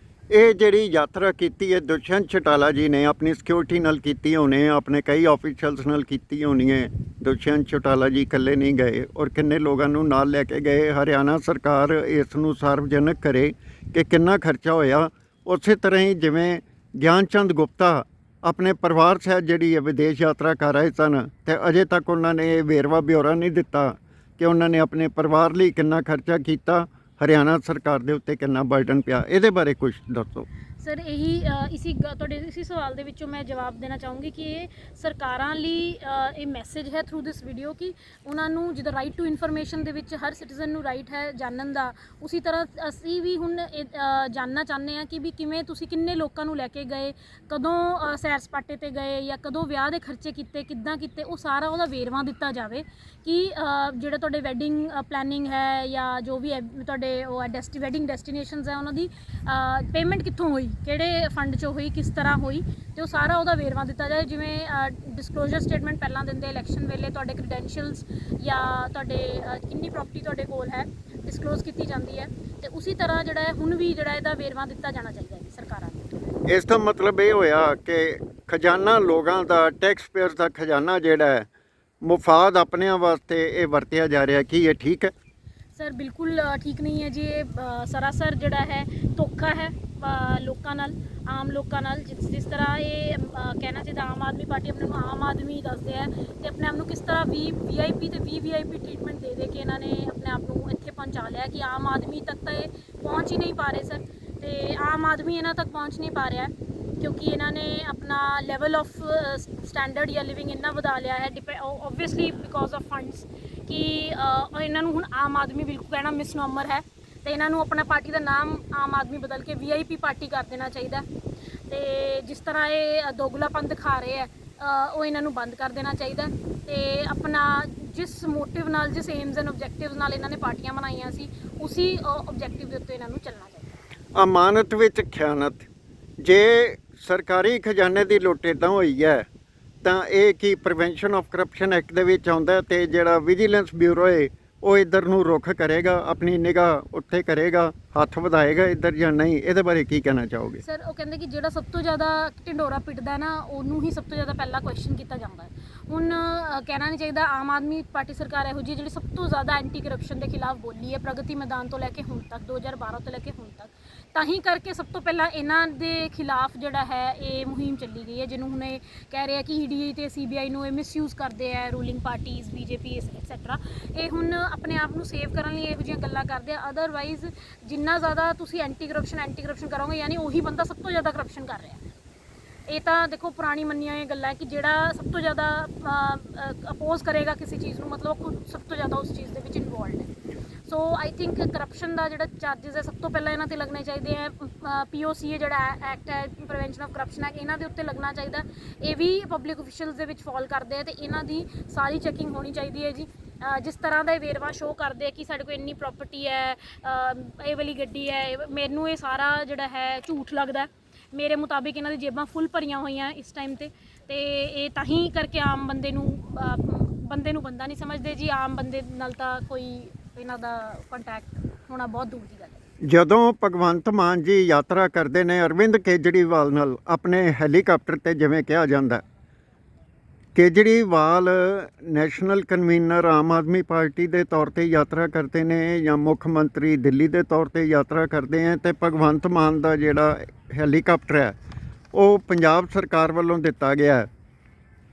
ਇਹ ਜਿਹੜੀ ਯਾਤਰਾ ਕੀਤੀ ਹੈ ਦੁਸ਼ਯੰਤ ਚੌਟਾਲਾ ਜੀ ਨੇ ਆਪਣੀ ਸਿਕਿਉਰਿਟੀ ਨਾਲ ਕੀਤੀ ਹੋਣੀ, ਆਪਣੇ ਕਈ ਆਫੀਸ਼ੀਅਲਸ ਨਾਲ ਕੀਤੀ ਹੋਣੀ ਹੈ। ਦੁਸ਼ਯੰਤ ਚੌਟਾਲਾ ਜੀ ਇਕੱਲੇ ਨਹੀਂ ਗਏ, ਔਰ ਕਿੰਨੇ ਲੋਕਾਂ ਨੂੰ ਨਾਲ ਲੈ ਕੇ ਗਏ। ਹਰਿਆਣਾ ਸਰਕਾਰ ਇਸ ਨੂੰ ਸਾਰਵਜਨਿਕ ਕਰੇ ਕਿ ਕਿੰਨਾ ਖਰਚਾ ਹੋਇਆ। ਉਸੇ ਤਰ੍ਹਾਂ ਹੀ ਜਿਵੇਂ ਗਿਆਨ ਚੰਦ ਗੁਪਤਾ ਆਪਣੇ ਪਰਿਵਾਰ ਸਹਿਤ ਜਿਹੜੀ ਹੈ ਵਿਦੇਸ਼ ਯਾਤਰਾ ਕਰ ਰਹੇ ਸਨ, ਤੇ ਅਜੇ ਤੱਕ ਉਹਨਾਂ ਨੇ ਇਹ ਵੇਰਵਾ ਬਿਓਰਾ ਨਹੀਂ ਦਿੱਤਾ ਕਿ ਉਹਨਾਂ ਨੇ ਆਪਣੇ ਪਰਿਵਾਰ ਲਈ ਕਿੰਨਾ ਖਰਚਾ ਕੀਤਾ, ਹਰਿਆਣਾ ਸਰਕਾਰ ਦੇ ਉੱਤੇ ਕਿੰਨਾ ਬਰਡਨ ਪਿਆ। ਇਹਦੇ ਬਾਰੇ ਕੁਝ ਦੱਸੋ ਸਰ। ਤੁਹਾਡੇ ਇसी ਸਵਾਲ ਦੇ ਵਿੱਚੋਂ ਮੈਂ ਜਵਾਬ ਦੇਣਾ ਚਾਹੂੰਗੀ ਕਿ ਇਹ ਸਰਕਾਰਾਂ ਲਈ ਇਹ ਮੈਸੇਜ ਹੈ ਥਰੂ ਦਿਸ ਵੀਡੀਓ ਕਿ ਉਹਨਾਂ ਨੂੰ ਜਿੱਦਾਂ ਰਾਈਟ ਟੂ ਇਨਫੋਰਮੇਸ਼ਨ ਦੇ ਵਿੱਚ ਹਰ ਸਿਟੀਜ਼ਨ ਨੂੰ ਰਾਈਟ ਹੈ ਜਾਣਨ ਦਾ, ਉਸੇ ਤਰ੍ਹਾਂ ਅਸੀਂ ਵੀ ਹੁਣ ਜਾਣਨਾ ਚਾਹੁੰਦੇ ਹਾਂ ਕਿ ਵੀ ਕਿਵੇਂ ਤੁਸੀਂ ਕਿੰਨੇ ਲੋਕਾਂ ਨੂੰ ਲੈ ਕੇ ਗਏ, ਕਦੋਂ ਸੈਰ ਸਪਾਟੇ 'ਤੇ ਗਏ, ਜਾਂ ਕਦੋਂ ਵਿਆਹ ਦੇ ਖਰਚੇ ਕੀਤੇ, ਕਿੱਦਾਂ ਕੀਤੇ, ਉਹ ਸਾਰਾ ਉਹਦਾ ਵੇਰਵਾ ਦਿੱਤਾ ਜਾਵੇ ਕਿ ਜਿਹੜਾ ਤੁਹਾਡੇ ਵੈਡਿੰਗ ਪਲੈਨਿੰਗ ਹੈ ਜਾਂ ਜੋ ਵੀ ਤੁਹਾਡੇ ਉਹ ਵੈਡਿੰਗ ਡੈਸਟੀਨੇਸ਼ਨਸ ਹੈ ਉਹਨਾਂ ਦੀ ਪੇਮੈਂਟ ਕਿੱਥੋਂ ਹੋਈ, ਕਿਹੜੇ ਫੰਡ 'ਚੋਂ ਹੋਈ, ਕਿਸ ਤਰ੍ਹਾਂ ਹੋਈ, ਤੇ ਉਹ ਸਾਰਾ ਉਹਦਾ ਵੇਰਵਾ ਦਿੱਤਾ ਜਾਏ। ਜਿਵੇਂ ਡਿਸਕਲੋਜ਼ਰ ਸਟੇਟਮੈਂਟ ਪਹਿਲਾਂ ਦਿੰਦੇ ਇਲੈਕਸ਼ਨ ਵੇਲੇ, ਤੁਹਾਡੇ ਕ੍ਰੀਡੈਂਸ਼ੀਅਲਸ ਜਾਂ ਤੁਹਾਡੇ ਕਿੰਨੀ ਪ੍ਰੋਪਰਟੀ ਤੁਹਾਡੇ ਕੋਲ ਹੈ ਡਿਸਕਲੋਜ਼ ਕੀਤੀ ਜਾਂਦੀ ਹੈ, ਤੇ ਉਸੇ ਤਰ੍ਹਾਂ ਜਿਹੜਾ ਹੈ ਹੁਣ ਵੀ ਜਿਹੜਾ ਇਹਦਾ ਵੇਰਵਾ ਦਿੱਤਾ ਜਾਣਾ ਚਾਹੀਦਾ ਹੈ ਸਰਕਾਰਾਂ ਨੂੰ। ਇਸ ਦਾ ਮਤਲਬ ਇਹ ਹੋਇਆ ਕਿ ਖਜ਼ਾਨਾ ਲੋਕਾਂ ਦਾ, ਟੈਕਸ ਪੇਅਰਸ ਦਾ ਖਜ਼ਾਨਾ ਜਿਹੜਾ ਹੈ ਮੁਫਾਦ ਆਪਣਿਆਂ ਵਾਸਤੇ ਇਹ ਵਰਤਿਆ ਜਾ ਰਿਹਾ, ਕੀ ਇਹ ਠੀਕ ਹੈ? ਸਰ ਬਿਲਕੁਲ ਠੀਕ ਨਹੀਂ ਹੈ ਜੀ। ਇਹ ਸਰਾਸਰ ਜਿਹੜਾ ਹੈ ਧੋਖਾ ਹੈ, ਲੋਕਾਂ ਨਾਲ, ਆਮ ਲੋਕਾਂ ਨਾਲ, ਜਿਸ ਤਰ੍ਹਾਂ ਇਹ ਕਹਿਣਾ ਚਾਹੀਦਾ ਆਮ ਆਦਮੀ ਪਾਰਟੀ ਆਪਣੇ ਨੂੰ ਆਮ ਆਦਮੀ ਦੱਸਦੇ ਆ, ਤੇ ਆਪਣੇ ਆਪ ਨੂੰ ਕਿਸ ਤਰ੍ਹਾਂ VIP ਤੇ VVIP ਟ੍ਰੀਟਮੈਂਟ ਦੇ ਕੇ ਇਹਨਾਂ ਨੇ ਆਪਣੇ ਆਪ ਨੂੰ ਇੱਥੇ ਪਹੁੰਚਾ ਲਿਆ ਕਿ ਆਮ ਆਦਮੀ ਤੱਕ ਤਾਂ ਇਹ ਪਹੁੰਚ ਹੀ ਨਹੀਂ ਪਾ ਰਹੇ ਸਰ। ਤੇ ਆਮ ਆਦਮੀ ਇਹਨਾਂ ਤੱਕ ਪਹੁੰਚ ਨਹੀਂ ਪਾ ਰਿਹਾ ਕਿਉਂਕਿ ਇਹਨਾਂ ਨੇ ਆਪਣਾ ਲੈਵਲ ਆਫ ਸਟੈਂਡਰਡ ਜਾਂ ਲਿਵਿੰਗ ਇੰਨਾ ਵਧਾ ਲਿਆ ਹੈ, ਓਬਵੀਅਸਲੀ ਬਿਕੋਜ਼ ਆਫ ਫੰਡਸ, ਕਿ ਇਹਨਾਂ ਨੂੰ ਹੁਣ ਆਮ ਆਦਮੀ ਬਿਲਕੁਲ ਕਹਿਣਾ ਮਿਸਨੋਮਰ ਹੈ, ਤੇ ਇਹਨਾਂ ਨੂੰ ਆਪਣਾ ਪਾਰਟੀ ਦਾ ਨਾਮ ਆਮ ਆਦਮੀ ਬਦਲ ਕੇ VIP ਪਾਰਟੀ ਕਰ ਦੇਣਾ ਚਾਹੀਦਾ। ਤੇ ਜਿਸ ਤਰ੍ਹਾਂ ਇਹ ਦੋਗਲਾਪਨ ਦਿਖਾ ਰਹੇ ਹੈ ਉਹ ਇਹਨਾਂ ਨੂੰ ਬੰਦ ਕਰ ਦੇਣਾ ਚਾਹੀਦਾ, ਤੇ ਆਪਣਾ ਜਿਸ ਮੋਟਿਵ ਨਾਲ, ਜਿਸ ਏਮਸ ਐਂਡ ਆਬਜੈਕਟਿਵਸ ਨਾਲ ਇਹਨਾਂ ਨੇ ਪਾਰਟੀਆਂ ਬਣਾਈਆਂ ਸੀ, ਉਸੀ ਆਬਜੈਕਟਿਵ ਦੇ ਉੱਤੇ ਇਹਨਾਂ ਨੂੰ ਚੱਲਣਾ ਚਾਹੀਦਾ। ਅਮਾਨਤ ਵਿੱਚ ਖਿਆਨਤ, ਜੇ ਸਰਕਾਰੀ ਖਜ਼ਾਨੇ ਦੀ ਲੁੱਟ ਇੱਦਾਂ ਹੋਈ ਹੈ ਤਾਂ ਇਹ ਕੀ ਪ੍ਰੀਵੈਂਸ਼ਨ ਆਫ ਕਰਪਸ਼ਨ ਐਕਟ ਦੇ ਵਿੱਚ ਆਉਂਦਾ, ਤੇ ਜਿਹੜਾ ਵਿਜੀਲੈਂਸ ਬਿਊਰੋ ਹੈ ਉਹ ਇੱਧਰ ਨੂੰ ਰੁੱਖ ਕਰੇਗਾ, ਆਪਣੀ ਨਿਗਾਹ ਉੱਥੇ ਕਰੇਗਾ, ਹੱਥ ਵਧਾਏਗਾ ਇੱਧਰ ਜਾਂ ਨਹੀਂ? ਇਹਦੇ ਬਾਰੇ ਕੀ ਕਹਿਣਾ ਚਾਹੋਗੇ? ਸਰ ਉਹ ਕਹਿੰਦੇ ਕਿ ਜਿਹੜਾ ਸਭ ਤੋਂ ਜ਼ਿਆਦਾ ਢਿੰਡੋਰਾ ਪਿੱਟਦਾ ਨਾ, ਉਹਨੂੰ ਹੀ ਸਭ ਤੋਂ ਜ਼ਿਆਦਾ ਪਹਿਲਾਂ ਕੁਐਸਚਨ ਕੀਤਾ ਜਾਂਦਾ ਹੈ। ਹੁਣ ਕਹਿਣਾ ਨਹੀਂ ਚਾਹੀਦਾ, ਆਮ ਆਦਮੀ ਪਾਰਟੀ ਸਰਕਾਰ ਇਹੋ ਜਿਹੀ ਜਿਹੜੀ ਸਭ ਤੋਂ ਜ਼ਿਆਦਾ ਐਂਟੀ ਕਰਪਸ਼ਨ ਦੇ ਖਿਲਾਫ ਬੋਲੀ ਹੈ, ਪ੍ਰਗਤੀ ਮੈਦਾਨ ਤੋਂ ਲੈ ਕੇ ਹੁਣ ਤੱਕ, 2012 ਤੋਂ ਲੈ ਕੇ ਹੁਣ ਤੱਕ, ਤਾਂ ਹੀ ਕਰਕੇ ਸਭ ਤੋਂ ਪਹਿਲਾਂ ਇਹਨਾਂ ਦੇ ਖਿਲਾਫ ਜਿਹੜਾ ਹੈ ਇਹ ਮੁਹਿੰਮ ਚੱਲੀ ਗਈ ਹੈ, ਜਿਹਨੂੰ ਹੁਣ ਇਹ ਕਹਿ ਰਹੇ ਆ ਕਿ ED ਤੇ CBI ਨੂੰ ਇਹ ਮਿਸਯੂਜ਼ ਕਰਦੇ ਆ, ਰੂਲਿੰਗ ਪਾਰਟੀਜ਼, BJP ਐਕਸੈਟਰਾ। ਇਹ ਹੁਣ ਆਪਣੇ ਆਪ ਨੂੰ ਸੇਵ ਕਰਨ ਲਈ ਇਹੋ ਜਿਹੀਆਂ ਗੱਲਾਂ ਕਰਦੇ ਆ। ਅਦਰਵਾਈਜ਼ ਜਿੰਨਾ ਜ਼ਿਆਦਾ ਤੁਸੀਂ ਐਂਟੀ ਕਰਪਸ਼ਨ ਕਰੋਗੇ, ਯਾਨੀ ਉਹੀ ਬੰਦਾ ਸਭ ਤੋਂ ਜ਼ਿਆਦਾ ਕਰਪਸ਼ਨ ਕਰ ਰਿਹਾ। ਇਹ ਤਾਂ ਦੇਖੋ ਪੁਰਾਣੀ ਮੰਨੀਆਂ ਹੋਈਆਂ ਗੱਲਾਂ ਹੈ ਕਿ ਜਿਹੜਾ ਸਭ ਤੋਂ ਜ਼ਿਆਦਾ ਅਪੋਜ਼ ਕਰੇਗਾ ਕਿਸੇ ਚੀਜ਼ ਨੂੰ, ਮਤਲਬ ਉਹ ਖੁਦ ਸਭ ਤੋਂ ਜ਼ਿਆਦਾ ਉਸ ਚੀਜ਼ ਦੇ ਵਿੱਚ ਇਨਵੋਲਵਡ ਹੈ। ਸੋ ਆਈ ਥਿੰਕ ਕਰਪਸ਼ਨ ਦਾ ਜਿਹੜਾ ਚਾਰजेस ਹੈ ਸਭ ਤੋਂ ਪਹਿਲਾਂ ਇਹਨਾਂ 'ਤੇ ਲੱਗਣੇ ਚਾਹੀਦੇ ਹੈ। POCA ਜਿਹੜਾ ਐਕਟ ਹੈ, ਪ੍ਰੀਵੈਂਸ਼ਨ ਆਫ ਕਰਪਸ਼ਨ ਐਕਟ, ਇਹਨਾਂ ਦੇ ਉੱਤੇ ਲੱਗਣਾ ਚਾਹੀਦਾ। ਇਹ ਵੀ ਪਬਲਿਕ ਅਫੀਸ਼ੀਅਲਸ ਦੇ ਵਿੱਚ ਫਾਲ ਕਰਦੇ ਆ, ਤੇ ਇਹਨਾਂ ਦੀ ਸਾਰੀ ਚੈਕਿੰਗ ਹੋਣੀ ਚਾਹੀਦੀ ਹੈ ਜੀ। ਜਿਸ ਤਰ੍ਹਾਂ ਦਾ ਇਹ ਵੇਰਵਾ ਸ਼ੋਅ ਕਰਦੇ ਆ ਕਿ ਸਾਡੇ ਕੋਲ ਇੰਨੀ ਪ੍ਰਾਪਰਟੀ ਹੈ, ਇਹ ਵਾਲੀ ਗੱਡੀ ਹੈ, ਮੈਨੂੰ ਇਹ ਸਾਰਾ ਜਿਹੜਾ ਹੈ ਝੂਠ ਲੱਗਦਾ। ਮੇਰੇ ਮੁਤਾਬਿਕ ਇਹਨਾਂ ਦੀ ਜੇਬਾਂ ਫੁੱਲ ਭਰੀਆਂ ਹੋਈਆਂ ਇਸ ਟਾਈਮ ਤੇ ਇਹ ਤਾਂ ਹੀ ਕਰਕੇ ਆਮ ਬੰਦੇ ਨੂੰ ਬੰਦਾ ਨਹੀਂ ਸਮਝਦੇ ਜੀ। ਆਮ ਬੰਦੇ ਨਾਲ ਤਾਂ ਕੋਈ ਇਹਨਾਂ ਦਾ ਕੰਟੈਕਟ ਹੋਣਾ ਬਹੁਤ ਦੂਰ ਦੀ ਗੱਲ ਹੈ। ਜਦੋਂ ਭਗਵੰਤ ਮਾਨ ਜੀ ਯਾਤਰਾ ਕਰਦੇ ਨੇ ਅਰਵਿੰਦ ਕੇਜਰੀਵਾਲ ਨਾਲ ਆਪਣੇ ਹੈਲੀਕਾਪਟਰ ਤੇ, ਜਿਵੇਂ ਕਿਹਾ ਜਾਂਦਾ, Kejriwal national convener Aam Aadmi party ਦੇ ਤੌਰ ਤੇ ਯਾਤਰਾ ਕਰਦੇ ਨੇ ਜਾਂ ਮੁੱਖ ਮੰਤਰੀ ਦਿੱਲੀ ਦੇ ਤੌਰ ਤੇ ਯਾਤਰਾ ਕਰਦੇ ਹੈ, ਤੇ ਭਗਵੰਤ ਮਾਨ ਦਾ ਜਿਹੜਾ ਹੈਲੀਕਾਪਟਰ ਹੈ ਉਹ ਪੰਜਾਬ ਸਰਕਾਰ ਵੱਲੋਂ ਦਿੱਤਾ ਗਿਆ,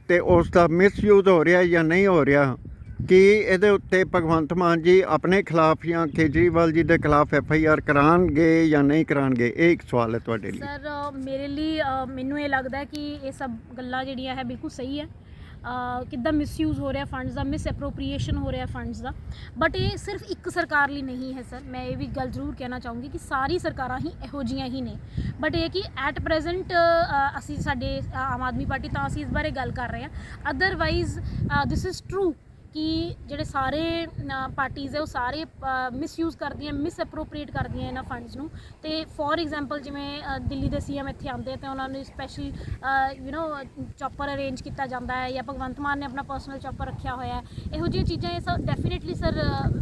ਤੇ ਉਸ ਦਾ ਮਿਸਯੂਜ਼ ਹੋ ਰਿਹਾ ਜਾਂ ਨਹੀਂ ਹੋ ਰਿਹਾ? ਕਿ ਇਹਦੇ ਉੱਤੇ ਭਗਵੰਤ ਮਾਨ ਜੀ ਆਪਣੇ ਖਿਲਾਫ ਜਾਂ ਕੇਜਰੀਵਾਲ ਜੀ ਦੇ ਖਿਲਾਫ FIR ਕਰਾਉਣਗੇ ਜਾਂ ਨਹੀਂ ਕਰਾਉਣਗੇ? ਇਹ ਇੱਕ ਸਵਾਲ ਹੈ ਤੁਹਾਡੇ ਲਈ। ਸਰ ਮੇਰੇ ਲਈ ਮੈਨੂੰ ਇਹ ਲੱਗਦਾ ਕਿ ਇਹ ਸਭ ਗੱਲਾਂ ਜਿਹੜੀਆਂ ਹੈ ਬਿਲਕੁਲ ਸਹੀ ਹੈ। ਕਿੱਦਾਂ ਮਿਸਯੂਜ਼ ਹੋ ਰਿਹਾ ਫੰਡਸ ਦਾ, ਮਿਸ ਐਪਰੋਪਰੀਏਸ਼ਨ ਹੋ ਰਿਹਾ ਫੰਡਸ ਦਾ, ਬਟ ਇਹ ਸਿਰਫ ਇੱਕ ਸਰਕਾਰ ਲਈ ਨਹੀਂ ਹੈ ਸਰ। ਮੈਂ ਇਹ ਵੀ ਗੱਲ ਜ਼ਰੂਰ ਕਹਿਣਾ ਚਾਹੂੰਗੀ ਕਿ ਸਾਰੀ ਸਰਕਾਰਾਂ ਹੀ ਇਹੋ ਜਿਹੀਆਂ ਹੀ ਨੇ, ਬਟ ਇਹ ਕਿ ਐਟ ਪ੍ਰੈਜ਼ੈਂਟ ਅਸੀਂ ਸਾਡੇ ਆਮ ਆਦਮੀ ਪਾਰਟੀ ਤਾਂ ਅਸੀਂ ਇਸ ਬਾਰੇ ਗੱਲ ਕਰ ਰਹੇ ਹਾਂ। ਅਦਰਵਾਈਜ਼ ਦਿਸ ਇਜ਼ ਟਰੂ ਕਿ ਜਿਹੜੇ ਸਾਰੇ ਪਾਰਟੀਜ਼ ਹੈ ਉਹ ਸਾਰੇ ਮਿਸਯੂਜ਼ ਕਰਦੀਆਂ, ਮਿਸ ਐਪਰੋਪਰੀਏਟ ਕਰਦੀਆਂ ਇਹਨਾਂ ਫੰਡਸ ਨੂੰ। ਤੇ ਫੋਰ ਐਗਜ਼ਾਮਪਲ ਜਿਵੇਂ ਦਿੱਲੀ ਦੇ CM ਇੱਥੇ ਆਉਂਦੇ ਤਾਂ ਉਹਨਾਂ ਨੂੰ ਸਪੈਸ਼ਲ ਚੌਪਰ ਅਰੇਂਜ ਕੀਤਾ ਜਾਂਦਾ ਹੈ, ਜਾਂ ਭਗਵੰਤ ਮਾਨ ਨੇ ਆਪਣਾ ਪਰਸਨਲ ਚੌਪਰ ਰੱਖਿਆ ਹੋਇਆ ਹੈ। ਇਹੋ ਜਿਹੀਆਂ ਚੀਜ਼ਾਂ ਇਹ ਸਭ ਡੈਫੀਨੇਟਲੀ ਸਰ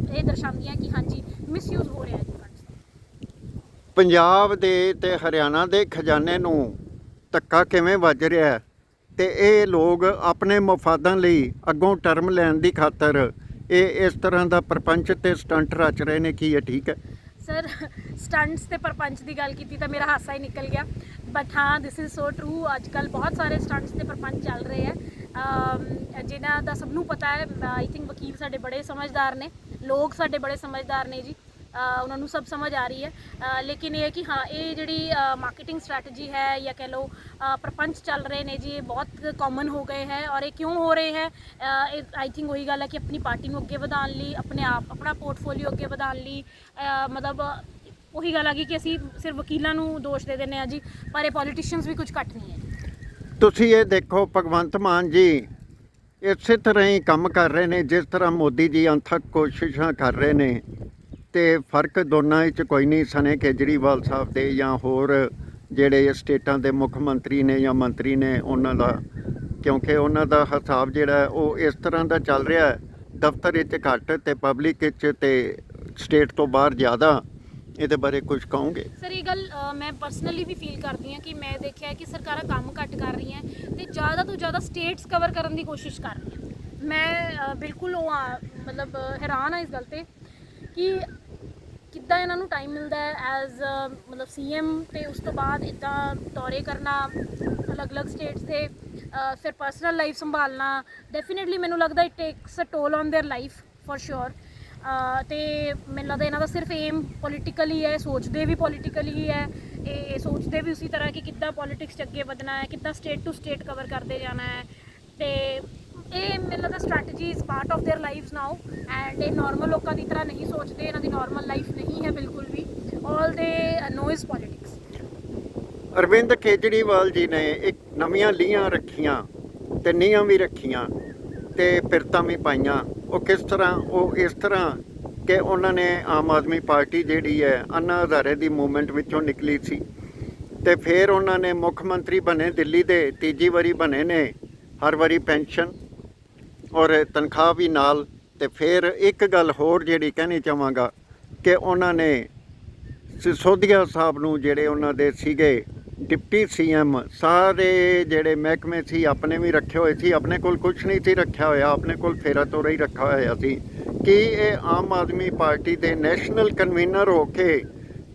ਇਹ ਦਰਸਾਉਂਦੀਆਂ ਕਿ ਹਾਂਜੀ ਮਿਸਯੂਜ਼ ਹੋ ਰਿਹਾ ਜੀ ਫੰਡਸ। ਪੰਜਾਬ ਦੇ ਤੇ ਹਰਿਆਣਾ ਦੇ ਖਜ਼ਾਨੇ ਨੂੰ ਧੱਕਾ ਕਿਵੇਂ ਵੱਜ ਰਿਹਾ ਹੈ, ਤੇ ਇਹ ਲੋਕ ਆਪਣੇ ਮਫਾਦਾਂ ਲਈ ਅੱਗੋਂ ਟਰਮ ਲੈਣ ਦੀ ਖਾਤਰ ਇਹ ਇਸ ਤਰ੍ਹਾਂ ਦਾ ਪ੍ਰਪੰਚ ਤੇ ਸਟੰਟ ਰਚ ਰਹੇ ਨੇ? ਕੀ ਇਹ ਠੀਕ ਹੈ? ਸਰ ਸਟੰਟਸ ਤੇ ਪਰਪੰਚ ਦੀ ਗੱਲ ਕੀਤੀ ਤਾਂ ਮੇਰਾ ਹਾਸਾ ਹੀ ਨਿਕਲ ਗਿਆ, ਬਟ ਹਾਂ ਦਿਸ ਇਜ਼ ਸੋ ਟਰੂ। ਅੱਜ ਕੱਲ੍ਹ ਬਹੁਤ ਸਾਰੇ ਸਟੰਟਸ ਤੇ ਪਰਪੰਚ ਚੱਲ ਰਹੇ ਹੈ, ਜਿਨ੍ਹਾਂ ਦਾ ਸਭ ਨੂੰ ਪਤਾ ਹੈ। ਆਈ ਥਿੰਕ ਵਕੀਲ ਸਾਡੇ ਬੜੇ ਸਮਝਦਾਰ ਨੇ, ਲੋਕ ਸਾਡੇ ਬੜੇ ਸਮਝਦਾਰ ਨੇ ਜੀ, ਉਹਨਾਂ ਨੂੰ ਸਭ ਸਮਝ ਆ ਰਹੀ ਹੈ। ਲੇਕਿਨ ਇਹ ਕਿ ਹਾਂ ਇਹ ਜਿਹੜੀ ਮਾਰਕੀਟਿੰਗ ਸਟ੍ਰੈਟਜੀ ਹੈ ਜਾਂ ਕਹਿ ਲਓ ਪ੍ਰਪੰਚ ਚੱਲ ਰਹੇ ਨੇ ਜੀ, ਇਹ ਬਹੁਤ ਕਾਮਨ ਹੋ ਗਏ ਹੈ। ਔਰ ਇਹ ਕਿਉਂ ਹੋ ਰਹੇ ਹੈ? ਆਈ ਥਿੰਕ ਉਹੀ ਗੱਲ ਹੈ ਕਿ ਆਪਣੀ ਪਾਰਟੀ ਨੂੰ ਅੱਗੇ ਵਧਾਉਣ ਲਈ, ਆਪਣਾ ਪੋਰਟਫੋਲੀਓ ਅੱਗੇ ਵਧਾਉਣ ਲਈ, ਮਤਲਬ ਉਹੀ ਗੱਲ ਆ ਗਈ ਕਿ ਅਸੀਂ ਸਿਰਫ ਵਕੀਲਾਂ ਨੂੰ ਦੋਸ਼ ਦੇ ਦਿੰਦੇ ਹਾਂ ਜੀ, ਪਰ ਇਹ ਪੋਲੀਟੀਸ਼ੀਅਨਸ ਵੀ ਕੁਝ ਘੱਟ ਨਹੀਂ ਹੈ। ਤੁਸੀਂ ਇਹ ਦੇਖੋ, ਭਗਵੰਤ ਮਾਨ ਜੀ ਇਸੇ ਤਰ੍ਹਾਂ ਹੀ ਕੰਮ ਕਰ ਰਹੇ ਨੇ ਜਿਸ ਤਰ੍ਹਾਂ ਮੋਦੀ ਜੀ ਅਣਥੱਕ ਕੋਸ਼ਿਸ਼ਾਂ ਕਰ ਰਹੇ ਨੇ, ਤੇ ਫਰਕ ਦੋਨਾਂ ਵਿੱਚ ਕੋਈ ਨਹੀਂ। ਸਨੇ ਕੇਜਰੀਵਾਲ ਸਾਹਿਬ ਦੇ ਜਾਂ ਹੋਰ ਜਿਹੜੇ ਸਟੇਟਾਂ ਦੇ ਮੁੱਖ ਮੰਤਰੀ ਨੇ ਜਾਂ ਮੰਤਰੀ ਨੇ ਉਹਨਾਂ ਦਾ, ਕਿਉਂਕਿ ਉਹਨਾਂ ਦਾ ਹਿਸਾਬ ਜਿਹੜਾ ਉਹ ਇਸ ਤਰ੍ਹਾਂ ਦਾ ਚੱਲ ਰਿਹਾ, ਦਫ਼ਤਰ ਵਿੱਚ ਘੱਟ ਤੇ ਪਬਲਿਕ ਵਿੱਚ ਤੇ ਸਟੇਟ ਤੋਂ ਬਾਹਰ ਜ਼ਿਆਦਾ। ਇਹਦੇ ਬਾਰੇ ਕੁਝ ਕਹੋਗੇ? ਸਰ ਇਹ ਗੱਲ ਮੈਂ ਪਰਸਨਲੀ ਵੀ ਫੀਲ ਕਰਦੀ ਹਾਂ ਕਿ ਮੈਂ ਦੇਖਿਆ ਕਿ ਸਰਕਾਰਾਂ ਕੰਮ ਘੱਟ ਕਰ ਰਹੀਆਂ ਤੇ ਜ਼ਿਆਦਾ ਤੋਂ ਜ਼ਿਆਦਾ ਸਟੇਟਸ ਕਵਰ ਕਰਨ ਦੀ ਕੋਸ਼ਿਸ਼ ਕਰ ਮੈਂ ਬਿਲਕੁਲ ਉਹ ਮਤਲਬ ਹੈਰਾਨ ਹਾਂ ਇਸ ਗੱਲ 'ਤੇ ਕਿ ਕਿੱਦਾਂ ਇਹਨਾਂ ਨੂੰ ਟਾਈਮ ਮਿਲਦਾ ਹੈ ਐਜ਼ ਮਤਲਬ ਸੀਐਮ, ਤੇ ਉਸ ਤੋਂ ਬਾਅਦ ਇੱਦਾਂ ਦੌਰੇ ਕਰਨਾ ਅਲੱਗ-ਅਲੱਗ ਸਟੇਟਸ ਦੇ, ਫਿਰ ਪਰਸਨਲ ਲਾਈਫ ਸੰਭਾਲਣਾ। ਡੈਫੀਨੇਟਲੀ ਮੈਨੂੰ ਲੱਗਦਾ it takes a toll on their life for sure. ਤੇ ਮੈਨੂੰ ਲੱਗਦਾ ਇਹਨਾਂ ਦਾ ਸਿਰਫ ਏਮ ਪੋਲੀਟੀਕਲ ਹੀ ਹੈ, ਸੋਚਦੇ ਵੀ ਪੋਲੀਟੀਕਲ ਹੀ ਹੈ, ਇਹ ਸੋਚਦੇ ਵੀ ਉਸੇ ਤਰ੍ਹਾਂ ਕਿ ਕਿੱਦਾਂ ਪੋਲੀਟਿਕਸ 'ਚ ਅੱਗੇ ਵਧਣਾ ਹੈ, ਕਿੱਦਾਂ ਸਟੇਟ ਟੂ ਸਟੇਟ ਕਵਰ ਕਰਦੇ ਜਾਣਾ ਹੈ। ਤੇ ਇਹ ਮੈਨੂੰ ਲੱਗਦਾ strategy is part of there lives now, and ਇਹ ਨਾਰਮਲ ਲੋਕਾਂ ਦੀ ਤਰ੍ਹਾਂ ਨਹੀਂ ਸੋਚਦੇ, ਇਹਨਾਂ ਦੀ ਨਾਰਮਲ ਲਾਈਫ ਨਹੀਂ ਹੈ ਬਿਲਕੁਲ ਵੀ। ਆਲ ਦੇ no is politics. Arvind Kejriwal ji ਨੇ ਇੱਕ ਨਵੀਆਂ ਲੀਹਾਂ ਰੱਖੀਆਂ ਤੇ ਨੀਹਾਂ ਵੀ ਰੱਖੀਆਂ ਤੇ ਪਿਰਤਾਂ ਵੀ ਪਾਈਆਂ। ਉਹ ਕਿਸ ਤਰ੍ਹਾਂ? ਉਹ ਇਸ ਤਰ੍ਹਾਂ ਕਿ ਉਹਨਾਂ ਨੇ ਆਮ ਆਦਮੀ ਪਾਰਟੀ ਜਿਹੜੀ ਹੈ ਅੰਨਾ ਹਜ਼ਾਰੇ ਦੀ ਮੂਵਮੈਂਟ ਵਿੱਚੋਂ ਨਿਕਲੀ ਸੀ ਤੇ ਫਿਰ ਉਹਨਾਂ ਨੇ ਮੁੱਖ ਮੰਤਰੀ ਬਣੇ ਦਿੱਲੀ ਦੇ, ਤੀਜੀ ਵਾਰੀ ਬਣੇ ਨੇ, ਹਰ ਵਾਰੀ ਪੈਨਸ਼ਨ ਔਰ ਤਨਖਾਹ ਵੀ ਨਾਲ। ਤੇ ਫਿਰ ਇੱਕ ਗੱਲ ਹੋਰ ਜਿਹੜੀ ਕਹਿਣੀ ਚਾਹਾਂਗਾ ਕਿ ਉਹਨਾਂ ਨੇ ਸਿਸੋਦੀਆ ਸਾਹਿਬ ਨੂੰ, ਜਿਹੜੇ ਉਹਨਾਂ ਦੇ ਸੀਗੇ ਡਿਪਟੀ ਸੀਐਮ, ਸਾਰੇ ਜਿਹੜੇ ਮਹਿਕਮੇ ਸੀ ਆਪਣੇ ਵੀ ਰੱਖੇ ਹੋਏ ਸੀ, ਆਪਣੇ ਕੋਲ ਕੁਝ ਨਹੀਂ ਸੀ ਰੱਖਿਆ ਹੋਇਆ, ਆਪਣੇ ਕੋਲ ਫੇਰਾ ਤੋਰਾ ਹੀ ਰੱਖਿਆ ਹੋਇਆ ਸੀ। ਕਿ ਇਹ ਆਮ ਆਦਮੀ ਪਾਰਟੀ ਦੇ ਨੈਸ਼ਨਲ ਕਨਵੀਨਰ ਹੋ ਕੇ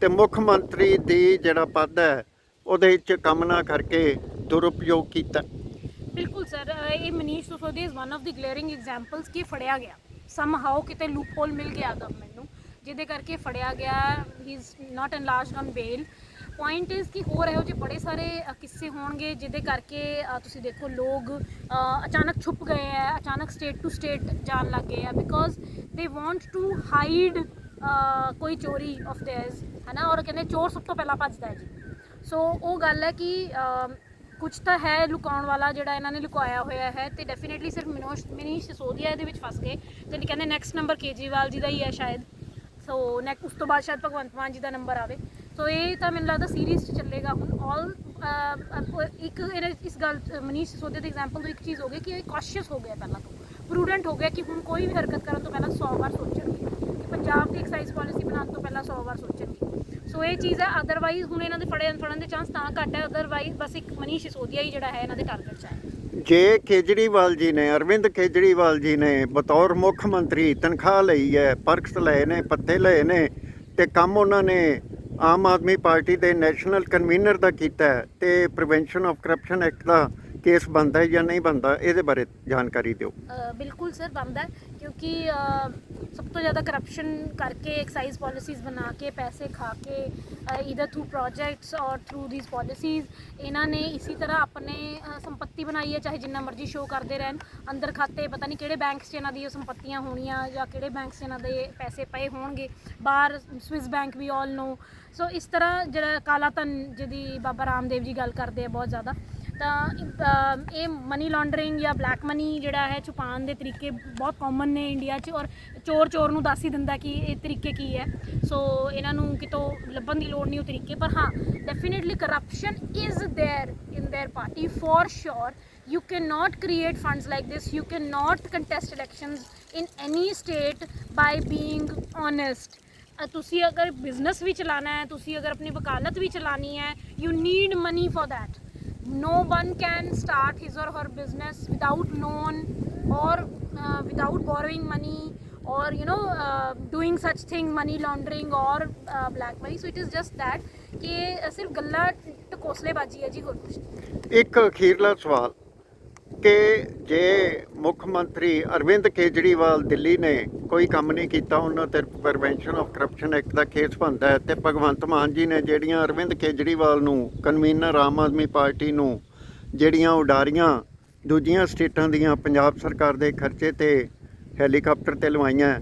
ਤੇ ਮੁੱਖ ਮੰਤਰੀ ਦੀ ਜਿਹੜਾ ਪਦ ਹੈ ਉਹਦੇ ਵਿੱਚ ਕੰਮ ਨਾ ਕਰਕੇ ਦੁਰਉਪਯੋਗ ਕੀਤਾ? ਬਿਲਕੁਲ ਸਰ, ਇਹ Manish Sisodia is one of the glaring examples ਕਿ ਫੜਿਆ ਗਿਆ ਸਮਹਾਓ, ਕਿਤੇ ਲੂਪ ਹੋਲ ਮਿਲ ਗਿਆ ਗਵਰਨਮੈਂਟ ਨੂੰ ਜਿਹਦੇ ਕਰਕੇ ਫੜਿਆ ਗਿਆ। He is not enlarged on bail. Point is ਕਿ ਹੋਰ ਇਹੋ ਜਿਹੇ ਬੜੇ ਸਾਰੇ ਕਿੱਸੇ ਹੋਣਗੇ ਜਿਹਦੇ ਕਰਕੇ ਤੁਸੀਂ ਦੇਖੋ ਲੋਕ ਅਚਾਨਕ ਛੁਪ ਗਏ ਹੈ, ਅਚਾਨਕ ਸਟੇਟ ਟੂ ਸਟੇਟ ਜਾਣ ਲੱਗ ਗਏ ਆ, because they want to hide ਕੋਈ ਚੋਰੀ ਆਫ ਦੇਅਰਸ, ਹੈ ਨਾ। ਔਰ ਕਹਿੰਦੇ ਚੋਰ ਸਭ ਤੋਂ ਪਹਿਲਾਂ ਭੱਜਦਾ ਹੈ ਜੀ। ਸੋ ਉਹ ਗੱਲ ਹੈ ਕਿ ਕੁਛ ਤਾਂ ਹੈ ਲੁਕਾਉਣ ਵਾਲਾ ਜਿਹੜਾ ਇਹਨਾਂ ਨੇ ਲੁਕਾਇਆ ਹੋਇਆ ਹੈ, ਤੇ ਡੈਫੀਨੇਟਲੀ ਸਿਰਫ ਮਨੀਸ਼ ਸਿਸੋਦੀਆ ਇਹਦੇ ਵਿੱਚ ਫਸ ਗਏ। ਤੇ ਕਹਿੰਦੇ ਨੈਕਸਟ ਨੰਬਰ ਕੇਜਰੀਵਾਲ ਜੀ ਦਾ ਹੀ ਹੈ ਸ਼ਾਇਦ। ਸੋ ਉਸ ਤੋਂ ਬਾਅਦ ਸ਼ਾਇਦ ਭਗਵੰਤ ਮਾਨ ਜੀ ਦਾ ਨੰਬਰ ਆਵੇ। ਸੋ ਇਹ ਤਾਂ ਮੈਨੂੰ ਲੱਗਦਾ ਸੀਰੀਜ਼ 'ਚ ਚੱਲੇਗਾ ਹੁਣ। ਆਲ ਇੱਕ ਇਸ ਗੱਲ ਮਨੀਸ਼ ਸਿਸੋਦੀਆ ਦੇ ਐਗਜ਼ਾਮਪਲ ਤੋਂ ਇੱਕ ਚੀਜ਼ ਹੋ ਗਈ ਕਿ ਇਹ ਕੌਸ਼ੀਅਸ ਹੋ ਗਿਆ, ਪਹਿਲਾਂ ਤੋਂ ਪ੍ਰੂਡੈਂਟ ਹੋ ਗਿਆ ਕਿ ਹੁਣ ਕੋਈ ਵੀ ਹਰਕਤ ਕਰਨ ਤੋਂ ਪਹਿਲਾਂ 100 ਵਾਰ ਸੋਚਣਗੇ, ਕਿ ਪੰਜਾਬ ਦੀ ਐਕਸਾਈਜ਼ ਪਾਲਿਸੀ ਬਣਾਉਣ ਤੋਂ ਪਹਿਲਾਂ 100 ਵਾਰ ਸੋਚਣਗੇ। ਸੋ ਇਹ ਚੀਜ਼ ਹੈ। ਅਦਰਵਾਈਜ਼ ਹੁਣ ਇਹਨਾਂ ਦੇ ਫੜਨ ਦੇ ਚਾਂਸ ਤਾਂ ਘੱਟ ਹੈ, ਅਦਰਵਾਈਜ਼ ਬਸ ਇੱਕ ਮਨੀਸ਼ ਸਿਸੋਦੀਆ ਹੀ ਜਿਹੜਾ ਹੈ ਇਹਨਾਂ ਦੇ ਟਾਰਗੇਟ 'ਚ ਹੈ। ਜੇ ਕੇਜਰੀਵਾਲ ਜੀ ਨੇ, ਅਰਵਿੰਦ ਕੇਜਰੀਵਾਲ ਜੀ ਨੇ ਬਤੌਰ ਮੁੱਖ ਮੰਤਰੀ ਤਨਖਾਹ ਲਈ ਹੈ, ਪਰਕਸ ਲਏ ਨੇ, ਪੱਤੇ ਲਏ ਨੇ, ਤੇ ਕੰਮ ਉਹਨਾਂ ਨੇ ਆਮ ਆਦਮੀ ਪਾਰਟੀ ਦੇ ਨੈਸ਼ਨਲ ਕਨਵੀਨਰ ਦਾ ਕੀਤਾ ਹੈ, ਤੇ prevention of corruption act the case ਬਣਦਾ ਹੈ ਜਾਂ ਨਹੀਂ ਬਣਦਾ, ਇਹਦੇ ਬਾਰੇ ਜਾਣਕਾਰੀ ਦਿਓ। ਬਿਲਕੁਲ ਸਰ, ਬਣਦਾ, ਕਿਉਂਕਿ ਸਭ ਤੋਂ ਜ਼ਿਆਦਾ ਕਰਪਸ਼ਨ ਕਰਕੇ ਐਕਸਾਈਜ਼ ਪਾਲਿਸੀਜ਼ ਬਣਾ ਕੇ ਪੈਸੇ ਖਾ ਕੇ ਈਦਰ ਥਰੂ ਪ੍ਰੋਜੈਕਟਸ ਔਰ ਥਰੂ ਦੀਜ਼ ਪਾਲਿਸੀਜ਼ ਇਹਨਾਂ ਨੇ ਇਸੇ ਤਰ੍ਹਾਂ ਆਪਣੇ ਸੰਪत्ति ਬਣਾਈ ਹੈ, ਚਾਹੇ ਜਿੰਨਾ ਮਰਜ਼ੀ ਸ਼ੋਅ ਕਰਦੇ ਰਹਿਣ। ਅੰਦਰ ਖਾਤੇ ਪਤਾ ਨਹੀਂ ਕਿਹੜੇ ਬੈਂਕਸ 'ਚ ਇਹਨਾਂ ਦੀ ਸੰਪत्तियाँ ਹੋਣੀਆਂ ਜਾਂ ਕਿਹੜੇ ਬੈਂਕਸ 'ਚ ਇਹਨਾਂ ਦੇ ਪੈਸੇ ਪਏ ਹੋਣਗੇ, ਬਾਹਰ ਸਵਿਸ ਬੈਂਕ ਵੀ ਆਲ ਨੋ। ਸੋ ਇਸ ਤਰ੍ਹਾਂ ਜਿਹੜਾ ਕਾਲਾ ਧਨ ਜਿਹਦੀ ਬਾਬਾ ਰਾਮਦੇਵ ਜੀ ਗੱਲ ਕਰਦੇ ਆ ਬਹੁਤ ਜ਼ਿਆਦਾ, ਤਾਂ ਇਹ ਮਨੀ ਲਾਂਡਰਿੰਗ ਜਾਂ ਬਲੈਕ ਮਨੀ ਜਿਹੜਾ ਹੈ ਛੁਪਾਉਣ ਦੇ ਤਰੀਕੇ ਬਹੁਤ ਕਾਮਨ ਨੇ ਇੰਡੀਆ 'ਚ, ਔਰ ਚੋਰ ਨੂੰ ਦੱਸ ਹੀ ਦਿੰਦਾ ਕਿ ਇਹ ਤਰੀਕੇ ਕੀ ਹੈ। ਸੋ ਇਹਨਾਂ ਨੂੰ ਕਿਤੋਂ ਲੱਭਣ ਦੀ ਲੋੜ ਨਹੀਂ ਉਹ ਤਰੀਕੇ, ਪਰ ਹਾਂ definitely corruption is there in their party for sure. You cannot create funds like this, you cannot contest elections in any state by being honest. ਤੁਸੀਂ ਅਗਰ ਬਿਜ਼ਨਸ ਵੀ ਚਲਾਉਣਾ ਹੈ, ਤੁਸੀਂ ਅਗਰ ਆਪਣੀ ਵਕਾਲਤ ਵੀ ਚਲਾਉਣੀ ਹੈ, you need money for that. No one can start his or her business without loan or without borrowing money or doing such thing, money laundering or black money. So it is just that ਕਿ ਸਿਰਫ ਗੱਲਾਂ ਟਕੋਸਲੇਬਾਜ਼ੀ ਹੈ ਜੀ, ਹੋਰ ਕੁਛ ਨਹੀਂ। ਇੱਕ ਅਖੀਰਲਾ ਸਵਾਲ ਕਿ ਜੇ ਮੁੱਖ ਮੰਤਰੀ ਅਰਵਿੰਦ ਕੇਜਰੀਵਾਲ ਦਿੱਲੀ ਨੇ ਕੋਈ ਕੰਮ ਨਹੀਂ ਕੀਤਾ, ਉਹਨਾਂ ਤੇ prevention of corruption act the case ਬਣਦਾ ਹੈ, ਤੇ ਭਗਵੰਤ ਮਾਨ ਜੀ ਨੇ ਜਿਹੜੀਆਂ ਅਰਵਿੰਦ ਕੇਜਰੀਵਾਲ ਨੂੰ ਕਨਵੀਨਰ ਆਮ ਆਦਮੀ ਪਾਰਟੀ ਨੂੰ ਜਿਹੜੀਆਂ ਉਡਾਰੀਆਂ ਦੂਜੀਆਂ ਸਟੇਟਾਂ ਦੀਆਂ ਪੰਜਾਬ ਸਰਕਾਰ ਦੇ ਖਰਚੇ ਤੇ ਹੈਲੀਕਾਪਟਰ ਤੇ ਲਵਾਈਆਂ,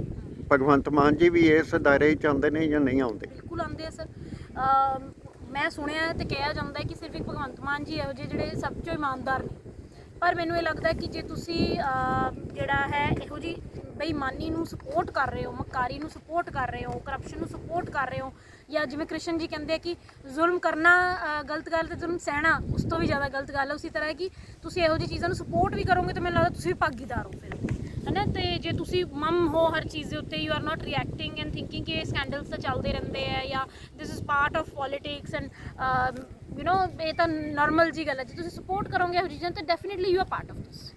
ਭਗਵੰਤ ਮਾਨ ਜੀ ਵੀ ਇਸ ਦਾਇਰੇ 'ਚ ਆਉਂਦੇ ਨੇ ਜਾਂ ਨਹੀਂ ਆਉਂਦੇ? ਬਿਲਕੁਲ ਆਉਂਦੇ ਆ ਸਰ। ਮੈਂ ਸੁਣਿਆ ਤੇ ਕਿਹਾ ਜਾਂਦਾ ਕਿ ਸਿਰਫ ਇੱਕ ਭਗਵੰਤ ਮਾਨ ਜੀ ਇਹੋ ਜਿਹੇ ਜਿਹੜੇ ਸਭ ਤੋਂ ਇਮਾਨਦਾਰ ਨੇ, ਪਰ ਮੈਨੂੰ ਇਹ ਲੱਗਦਾ ਕਿ ਜੇ ਤੁਸੀਂ ਜਿਹੜਾ ਹੈ ਇਹੋ ਜਿਹੀ ਬੇਈਮਾਨੀ ਨੂੰ ਸਪੋਰਟ ਕਰ ਰਹੇ ਹੋ, ਮਕਾਰੀ ਨੂੰ ਸਪੋਰਟ ਕਰ ਰਹੇ ਹੋ, ਕਰਪਸ਼ਨ ਨੂੰ ਸਪੋਰਟ ਕਰ ਰਹੇ ਹੋ, ਜਾਂ ਜਿਵੇਂ ਕ੍ਰਿਸ਼ਨ ਜੀ ਕਹਿੰਦੇ ਆ ਕਿ ਜ਼ੁਲਮ ਕਰਨਾ ਗਲਤ ਗੱਲ ਤੇ ਜ਼ੁਲਮ ਸਹਿਣਾ ਉਸ ਤੋਂ ਵੀ ਜ਼ਿਆਦਾ ਗਲਤ ਗੱਲ ਹੈ, ਉਸੇ ਤਰ੍ਹਾਂ ਕਿ ਤੁਸੀਂ ਇਹੋ ਜਿਹੀ ਚੀਜ਼ਾਂ ਨੂੰ ਸਪੋਰਟ ਵੀ ਕਰੋਗੇ ਤਾਂ ਮੈਨੂੰ ਲੱਗਦਾ ਤੁਸੀਂ ਵੀ ਭਾਗੀਦਾਰ ਹੋ ਫਿਰ, ਹੈ ਨਾ। ਤੇ ਜੇ ਤੁਸੀਂ ਮਮ ਹੋ ਹਰ ਚੀਜ਼ ਦੇ ਉੱਤੇ, you are not reacting and thinking ਕਿ ਇਹ ਸਕੈਂਡਲਸ ਤਾਂ ਚੱਲਦੇ ਰਹਿੰਦੇ ਹੈ ਜਾਂ this is part of politics and ਇਹ ਤਾਂ ਨਾਰਮਲ ਜੀ ਗੱਲ ਹੈ। ਜੇ ਤੁਸੀਂ ਸਪੋਰਟ ਕਰੋਗੇ ਇਹੋ ਚੀਜ਼ਾਂ ਤਾਂ definitely you are part of this.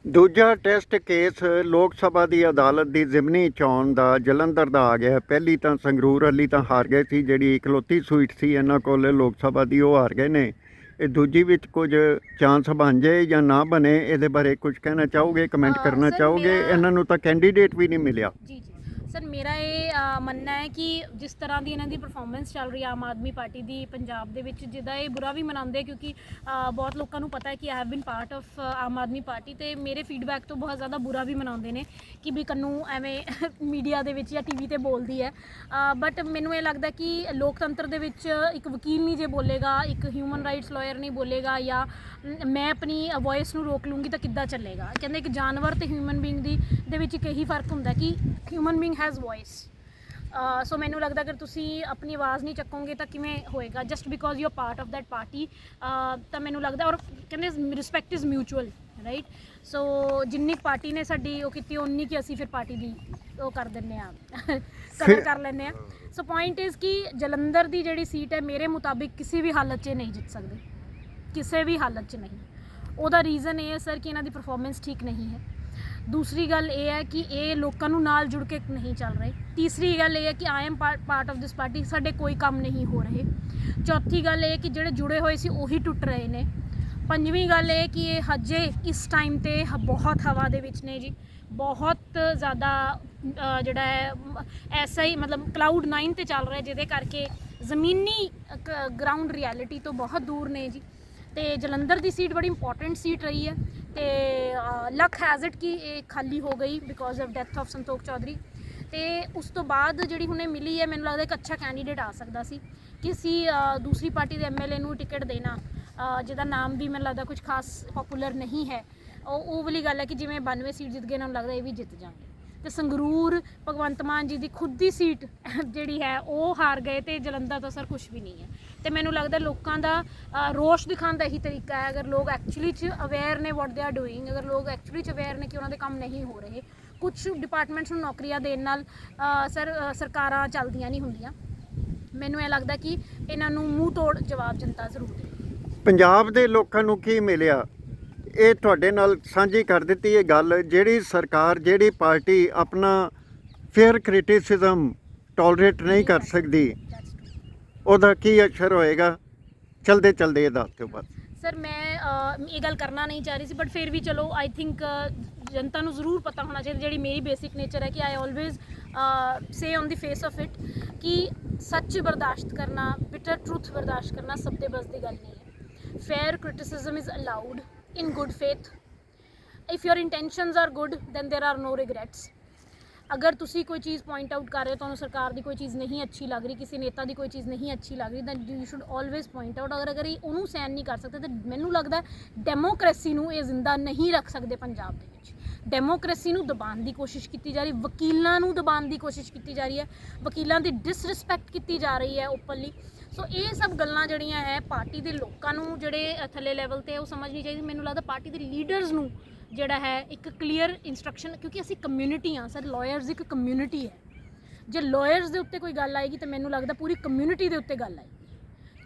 ਦੂਜਾ ਟੈਸਟ ਕੇਸ ਲੋਕ ਸਭਾ ਦੀ ਅਦਾਲਤ ਦੀ ਜ਼ਿਮਨੀ ਚੋਣ ਦਾ ਜਲੰਧਰ ਦਾ ਆ ਗਿਆ। ਪਹਿਲੀ ਤਾਂ ਸੰਗਰੂਰ ਵਾਲੀ ਤਾਂ ਹਾਰ ਗਏ ਸੀ, ਜਿਹੜੀ ਇਕਲੌਤੀ ਸੀਟ ਸੀ ਇਹਨਾਂ ਕੋਲ ਲੋਕ ਸਭਾ ਦੀ, ਉਹ ਹਾਰ ਗਏ ਨੇ। ਇਹ ਦੂਜੀ ਵਿੱਚ ਕੁਝ ਚਾਂਸ ਬਣ ਜਾਏ ਜਾਂ ਨਾ ਬਣੇ, ਇਹਦੇ ਬਾਰੇ ਕੁਝ ਕਹਿਣਾ ਚਾਹੋਗੇ, ਕਮੈਂਟ ਕਰਨਾ ਸਰ, ਚਾਹੋਗੇ? ਇਹਨਾਂ ਨੂੰ ਤਾਂ ਕੈਂਡੀਡੇਟ ਵੀ ਨਹੀਂ ਮਿਲਿਆ। ਜੀ ਜੀ ਸਰ, ਮੇਰਾ ਇਹ ਮੰਨਣਾ ਹੈ ਕਿ ਜਿਸ ਤਰ੍ਹਾਂ ਦੀ ਇਹਨਾਂ ਦੀ ਪਰਫਾਰਮੈਂਸ ਚੱਲ ਰਹੀ ਹੈ ਆਮ ਆਦਮੀ ਪਾਰਟੀ ਦੀ ਪੰਜਾਬ ਦੇ ਵਿੱਚ, ਜਿਹਦਾ ਇਹ ਬੁਰਾ ਵੀ ਮਨਾਉਂਦੇ ਕਿਉਂਕਿ ਬਹੁਤ ਲੋਕਾਂ ਨੂੰ ਪਤਾ ਹੈ ਕਿ I have been part of Aam Aadmi party, ਤੇ ਮੇਰੇ ਫੀਡਬੈਕ ਤੋਂ ਬਹੁਤ ਜ਼ਿਆਦਾ ਬੁਰਾ ਵੀ ਮਨਾਉਂਦੇ ਨੇ ਕਿ ਵੀ ਕੰਨੂ ਐਵੇਂ ਮੀਡੀਆ ਦੇ ਵਿੱਚ ਜਾਂ ਟੀਵੀ ਤੇ ਬੋਲਦੀ ਹੈ। ਬਟ ਮੈਨੂੰ ਇਹ ਲੱਗਦਾ ਕਿ ਲੋਕਤੰਤਰ ਦੇ ਵਿੱਚ ਇੱਕ ਵਕੀਲ ਨਹੀਂ ਜੇ ਬੋਲੇਗਾ, ਇੱਕ ਹਿਊਮਨ ਰਾਈਟਸ ਲਾਇਰ ਨਹੀਂ ਬੋਲੇਗਾ, ਜਾਂ ਮੈਂ ਆਪਣੀ ਵੌਇਸ ਨੂੰ ਰੋਕ ਲੂੰਗੀ ਤਾਂ ਕਿੱਦਾਂ ਚੱਲੇਗਾ। ਕਹਿੰਦੇ ਇੱਕ ਜਾਨਵਰ ਤੇ ਹਿਊਮਨ ਬੀਇੰਗ ਦੇ ਵਿੱਚ ਇੱਕ ਇਹੀ ਫਰਕ ਹੁੰਦਾ ਕਿ ਹਿਊਮਨ ਬੀਇੰਗ ਹੈਜ਼ ਵੌਇਸ। ਸੋ ਮੈਨੂੰ ਲੱਗਦਾ ਅਗਰ ਤੁਸੀਂ ਆਪਣੀ ਆਵਾਜ਼ ਨਹੀਂ ਚੱਕੋਗੇ ਤਾਂ ਕਿਵੇਂ ਹੋਏਗਾ, just because you are part of that party. ਤਾਂ ਮੈਨੂੰ ਲੱਗਦਾ, ਔਰ ਕਹਿੰਦੇ ਰਿਸਪੈਕਟ ਇਜ਼ ਮਿਊਚੁਅਲ, ਰਾਈਟ। ਸੋ ਜਿੰਨੀ ਪਾਰਟੀ ਨੇ ਸਾਡੀ ਉਹ ਕੀਤੀ, ਉਨੀ ਕਿ ਅਸੀਂ ਫਿਰ ਪਾਰਟੀ ਦੀ ਉਹ ਕਰ ਦਿੰਦੇ ਹਾਂ, ਕਦਰ ਕਰ ਲੈਂਦੇ ਹਾਂ। ਸੋ ਪੁਆਇੰਟ ਇਜ਼ ਕਿ ਜਲੰਧਰ ਦੀ ਜਿਹੜੀ ਸੀਟ ਹੈ ਮੇਰੇ ਮੁਤਾਬਿਕ ਕਿਸੇ ਵੀ ਹਾਲਤ 'ਚ ਨਹੀਂ ਜਿੱਤ ਸਕਦੇ, ਕਿਸੇ ਵੀ ਹਾਲਤ 'ਚ ਨਹੀਂ। ਉਹਦਾ ਰੀਜ਼ਨ ਇਹ ਹੈ ਸਰ ਕਿ ਇਹਨਾਂ ਦੀ ਪਰਫਾਰਮੈਂਸ ਠੀਕ ਨਹੀਂ ਹੈ। ਦੂਸਰੀ ਗੱਲ ਇਹ ਹੈ ਕਿ ਇਹ ਲੋਕਾਂ ਨੂੰ ਨਾਲ ਜੁੜ ਕੇ ਨਹੀਂ ਚੱਲ ਰਹੇ। ਤੀਸਰੀ ਗੱਲ ਇਹ ਹੈ ਕਿ I am part of this party, ਸਾਡੇ ਕੋਈ ਕੰਮ ਨਹੀਂ ਹੋ ਰਹੇ। ਚੌਥੀ ਗੱਲ ਇਹ ਕਿ ਜਿਹੜੇ ਜੁੜੇ ਹੋਏ ਸੀ ਉਹੀ ਟੁੱਟ ਰਹੇ ਨੇ। ਪੰਜਵੀਂ ਗੱਲ ਇਹ ਕਿ ਇਹ ਹਜੇ ਇਸ ਟਾਈਮ ਤੇ ਬਹੁਤ ਹਵਾ ਦੇ ਵਿੱਚ ਨੇ ਜੀ, ਬਹੁਤ ਜ਼ਿਆਦਾ ਜਿਹੜਾ ਹੈ ਐਸਾ ਹੀ ਮਤਲਬ ਕਲਾਊਡ 9 ਤੇ ਚੱਲ ਰਿਹਾ, ਜਿਹਦੇ ਕਰਕੇ ਜ਼ਮੀਨੀ ਗਰਾਊਂਡ ਰਿਐਲਿਟੀ ਤੋਂ ਬਹੁਤ ਦੂਰ ਨੇ ਜੀ। ਤੇ ਜਲੰਧਰ ਦੀ ਸੀਟ ਬੜੀ ਇੰਪੋਰਟੈਂਟ ਸੀਟ ਰਹੀ ਹੈ ਤੇ ਲੱਕ ਹੈਜ਼ ਇਟ ਕਿ ਇਹ ਖਾਲੀ ਹੋ ਗਈ ਬਿਕੋਜ਼ ਆਫ ਡੈਥ ਆਫ ਸੰਤੋਖ ਚੌਧਰੀ। ਤੇ ਉਸ ਤੋਂ ਬਾਅਦ ਜਿਹੜੀ ਹੁਣੇ ਮਿਲੀ ਹੈ, ਮੈਨੂੰ ਲੱਗਦਾ ਇੱਕ ਅੱਛਾ ਕੈਂਡੀਡੇਟ ਆ ਸਕਦਾ ਸੀ ਕਿ ਅਸੀਂ ਦੂਸਰੀ ਪਾਰਟੀ ਦੇ ਐਮਐਲਏ ਨੂੰ ਟਿਕਟ ਦੇਣਾ, ਜਿਹਦਾ ਨਾਮ ਵੀ ਮੈਨੂੰ ਲੱਗਦਾ ਕੁਝ ਖਾਸ ਪਪੂਲਰ ਨਹੀਂ ਹੈ। ਉਹ ਵਾਲੀ ਗੱਲ ਹੈ ਕਿ ਜਿਵੇਂ 92 ਸੀਟ ਜਿੱਤ ਗਏ, ਇਹਨਾਂ ਨੂੰ ਲੱਗਦਾ ਇਹ ਵੀ ਜਿੱਤ ਜਾਣਗੇ। ਤੇ ਸੰਗਰੂਰ ਭਗਵੰਤ ਮਾਨ ਜੀ ਦੀ ਖੁਦ ਦੀ ਸੀਟ ਜਿਹੜੀ ਹੈ ਉਹ ਹਾਰ ਗਏ, ਤੇ ਜਲੰਧਰ ਤਾਂ ਸਰ ਕੁਝ ਵੀ ਨਹੀਂ ਹੈ। ਤੇ ਮੈਨੂੰ ਲੱਗਦਾ ਲੋਕਾਂ ਦਾ ਰੋਸ਼ ਦਿਖਾਉਣ ਦਾ ਇਹੀ ਤਰੀਕਾ ਹੈ। ਅਗਰ ਲੋਕ ਐਕਚੁਅਲੀ 'ਚ ਅਵੇਅਰ ਨੇ ਵਾਟ ਦੇ ਆਰ ਡੂਇੰਗ, ਅਗਰ ਲੋਕ ਐਕਚੁਅਲੀ 'ਚ ਅਵੇਅਰ ਨੇ ਕਿ ਉਹਨਾਂ ਦੇ ਕੰਮ ਨਹੀਂ ਹੋ ਰਹੇ, ਕੁਝ ਡਿਪਾਰਟਮੈਂਟਸ ਨੂੰ ਨੌਕਰੀਆਂ ਦੇਣ ਨਾਲ ਸਰਕਾਰਾਂ ਚੱਲਦੀਆਂ ਨਹੀਂ ਹੁੰਦੀਆਂ। ਮੈਨੂੰ ਇਹ ਲੱਗਦਾ ਕਿ ਇਹਨਾਂ ਨੂੰ ਮੂੰਹ ਤੋੜ ਜਵਾਬ ਜਨਤਾ ਜ਼ਰੂਰ ਦੇ। ਪੰਜਾਬ ਦੇ ਲੋਕਾਂ ਨੂੰ ਕੀ ਮਿਲਿਆ, ਇਹ ਤੁਹਾਡੇ ਨਾਲ ਸਾਂਝੀ ਕਰ ਦਿੱਤੀ ਇਹ ਗੱਲ। ਜਿਹੜੀ ਸਰਕਾਰ, ਜਿਹੜੀ ਪਾਰਟੀ ਆਪਣਾ ਫੇਅਰ ਕ੍ਰਿਟਿਸਿਜ਼ਮ ਟੋਲਰੇਟ ਨਹੀਂ ਕਰ ਸਕਦੀ, ਉਹਦਾ ਕੀ ਅਸਰ ਹੋਏਗਾ? ਚਲਦੇ ਚਲਦੇ ਇਹ ਦੱਸ ਦਿਓ ਬਸ। ਸਰ ਮੈਂ ਇਹ ਗੱਲ ਕਰਨਾ ਨਹੀਂ ਚਾਹ ਰਹੀ ਸੀ, ਬਟ ਫਿਰ ਵੀ ਚਲੋ ਆਈ ਥਿੰਕ ਜਨਤਾ ਨੂੰ ਜ਼ਰੂਰ ਪਤਾ ਹੋਣਾ ਚਾਹੀਦਾ। ਜਿਹੜੀ ਮੇਰੀ ਬੇਸਿਕ ਨੇਚਰ ਹੈ ਕਿ ਆਈ always say on the face of it ਕਿ ਸੱਚ ਬਰਦਾਸ਼ਤ ਕਰਨਾ, ਬਿਟਰ ਟਰੂਥ ਬਰਦਾਸ਼ਤ ਕਰਨਾ ਸਭ ਦੇ ਬਸ ਦੀ ਗੱਲ ਨਹੀਂ ਹੈ। Fair criticism is allowed in good faith. If your intentions are good, then there are no regrets. अगर तुसी कोई चीज़ पॉइंट आउट कर रहे हो, तो सरकार की कोई चीज़ नहीं अच्छी लग रही, किसी नेता की कोई चीज़ नहीं अच्छी लग रही, then you should always point out। अगर ये उन्होंने सहन नहीं कर सकते, तो मैनू लगता है डेमोक्रेसी नू ये जिंदा नहीं रख सकते पंजाब दे विच। डेमोक्रेसी नू दबाण की कोशिश की जा रही, वकीलों नू दबाण की कोशिश की जा रही है, वकीलों की डिसरिस्पैक्ट की जा रही है ओपनली। सो ये सब गल्लां जड़ियां है पार्टी के लोगों नू जिहड़े थल्ले लैवल ते वो समझनी चाहिए। मैनू लगता पार्टी के लीडर्स नू जिहड़ा है एक क्लीयर इंस्ट्रक्शन, क्योंकि असी कम्यूनिटी हाँ सर, लॉयर्स एक कम्यूनिटी है। जे लॉयर्स के उत्ते कोई गल आएगी तो मैनू लगता पूरी कम्यूनिटी के उत्ते गल आएगी,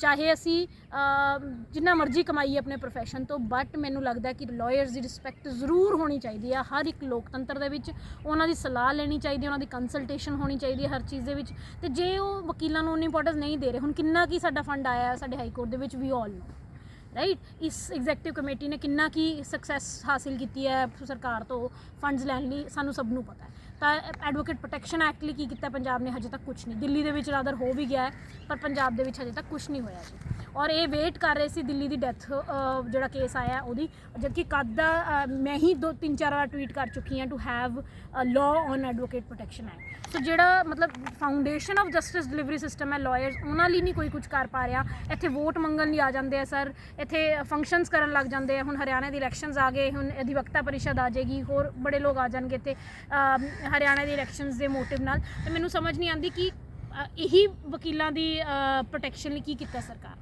चाहे असी जिन्ना मर्जी कमाईए अपने प्रोफैशन तो, बट मैनू लगता कि लॉयर्स की रिस्पैक्ट जरूर होनी चाहिए है हर एक लोकतंत्र दे विच। उन्हां दी सलाह लेनी चाहिए, उन्हां दी कंसलटेशन होनी चाहिए हर चीज़ दे विच। ते जे वो वकीलों को उन्नी इंपोर्टेंस नहीं दे रहे, हुण किन्ना की साडा फंड आया साडे हाई कोर्ट दे विच, वी ऑल नो राइट। इस एग्जैक्टिव कमेटी ने किन्ना की सक्सैस हासिल की है सरकार तो फंड्स लैण लई, सानू सब नू पता है। तो एडवोकेट प्रोटैक्शन एक्ट लई की कीता पंजाब ने, हजे तक कुछ नहीं। दिल्ली दे विच रादर हो भी गया है, पर पंजाब दे विच हजे तक कुछ नहीं होया जी। और ये वेट कर रहे सी दिल्ली की डैथ जोड़ा केस आया उहदी, जबकि कद दा मैं ही 2-3-4 बार ट्वीट कर चुकी हाँ to have law on advocate protection act. तो जोड़ा मतलब foundation of justice delivery system है, लॉयर्स उन्होंने लिए नहीं कोई कुछ कर पा रहा। इत्थे वोट मंगन नहीं आ जाते हैं सर, इत्थे फंक्शनस करन लग जाते हैं। हुण हरियाणा के इलैक्शनस आ गए, हुण अधिवक्ता परिषद आ जाएगी, होर बड़े लोग आ जाएंगे इत्थे हरियाणा के इलैक्शनस के मोटिव नाल। तो मैनूं समझ नहीं आती कि यही वकीलों की प्रोटैक्शन लिए की कीता सरकार।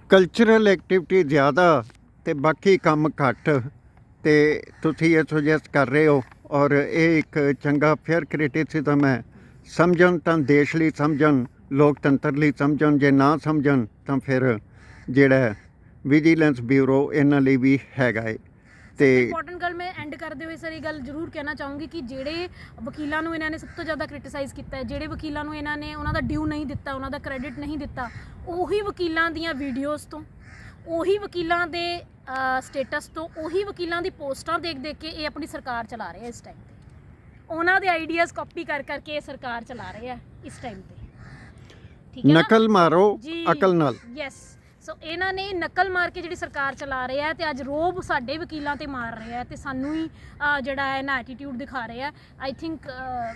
ਕਲਚਰਲ ਐਕਟੀਵਿਟੀ ਜ਼ਿਆਦਾ ਤੇ ਬਾਕੀ ਕੰਮ ਘੱਟ, ਤੇ ਤੁਸੀਂ ਇਹ ਸੁਜੈਸਟ ਕਰ ਰਹੇ ਹੋ, ਔਰ ਇਹ ਇੱਕ ਚੰਗਾ ਫੇਅਰ ਕ੍ਰਿਟਿਸਿਜ਼ਮ ਹੈ। ਸਮਝਣ ਤਾਂ ਦੇਸ਼ ਲਈ ਸਮਝਣ, ਲੋਕਤੰਤਰ ਲਈ ਸਮਝਣ, ਜੇ ਨਾ ਸਮਝਣ ਤਾਂ ਫਿਰ ਜਿਹੜਾ ਵਿਜੀਲੈਂਸ ਬਿਊਰੋ ਇਹਨਾਂ ਲਈ ਵੀ ਹੈਗਾ ਹੈ। ਤੇ ਇੰਪੋਰਟੈਂਟ ਗੱਲ ਮੈਂ ਐਂਡ ਐਂਡ ਕਰਦੇ ਹੋਏ ਸਰ ਇਹ ਗੱਲ ਜ਼ਰੂਰ ਕਹਿਣਾ ਚਾਹੂੰਗੀ ਕਿ ਜਿਹੜੇ ਵਕੀਲਾਂ ਨੂੰ ਇਹਨਾਂ ਨੇ ਸਭ ਤੋਂ ਜ਼ਿਆਦਾ ਕ੍ਰਿਟਿਸਾਈਜ਼ ਕੀਤਾ ਹੈ, ਜਿਹੜੇ ਵਕੀਲਾਂ ਨੂੰ ਇਹਨਾਂ ਨੇ ਉਹਨਾਂ ਦਾ ਡਿਊ ਨਹੀਂ ਦਿੱਤਾ, ਉਹਨਾਂ ਦਾ ਕ੍ਰੈਡਿਟ ਨਹੀਂ ਦਿੱਤਾ, ਉਹੀ ਵਕੀਲਾਂ ਦੀਆਂ ਵੀਡੀਓਜ਼ ਤੋਂ, ਉਹੀ ਵਕੀਲਾਂ ਦੇ ਸਟੇਟਸ ਤੋਂ, ਉਹੀ ਵਕੀਲਾਂ ਦੀ ਪੋਸਟਾਂ ਦੇਖ ਦੇਖ ਕੇ ਇਹ ਆਪਣੀ ਸਰਕਾਰ ਚਲਾ ਰਹੇ ਆ ਇਸ ਟਾਈਮ ਤੇ। ਉਹਨਾਂ ਦੇ ਆਈਡੀਆਜ਼ ਕਾਪੀ ਕਰ ਕਰਕੇ ਇਹ ਸਰਕਾਰ ਚਲਾ ਰਹੇ ਆ ਇਸ ਟਾਈਮ ਤੇ। ਠੀਕ ਹੈ ਨਾ? ਨਕਲ ਮਾਰੋ ਜੀ, ਅਕਲ ਨਾਲ। ਯੈਸ। ਸੋ ਇਹਨਾਂ ਨੇ ਨਕਲ ਮਾਰ ਕੇ ਜਿਹੜੀ ਸਰਕਾਰ ਚਲਾ ਰਹੇ ਆ ਤੇ ਅੱਜ ਰੋਬ ਸਾਡੇ ਵਕੀਲਾਂ ਤੇ ਮਾਰ ਰਹੇ ਆ ਤੇ ਸਾਨੂੰ ਹੀ ਜਿਹੜਾ ਹੈ ਨਾ ਐਟੀਟਿਊਡ ਦਿਖਾ ਰਹੇ ਆ। ਆਈ ਥਿੰਕ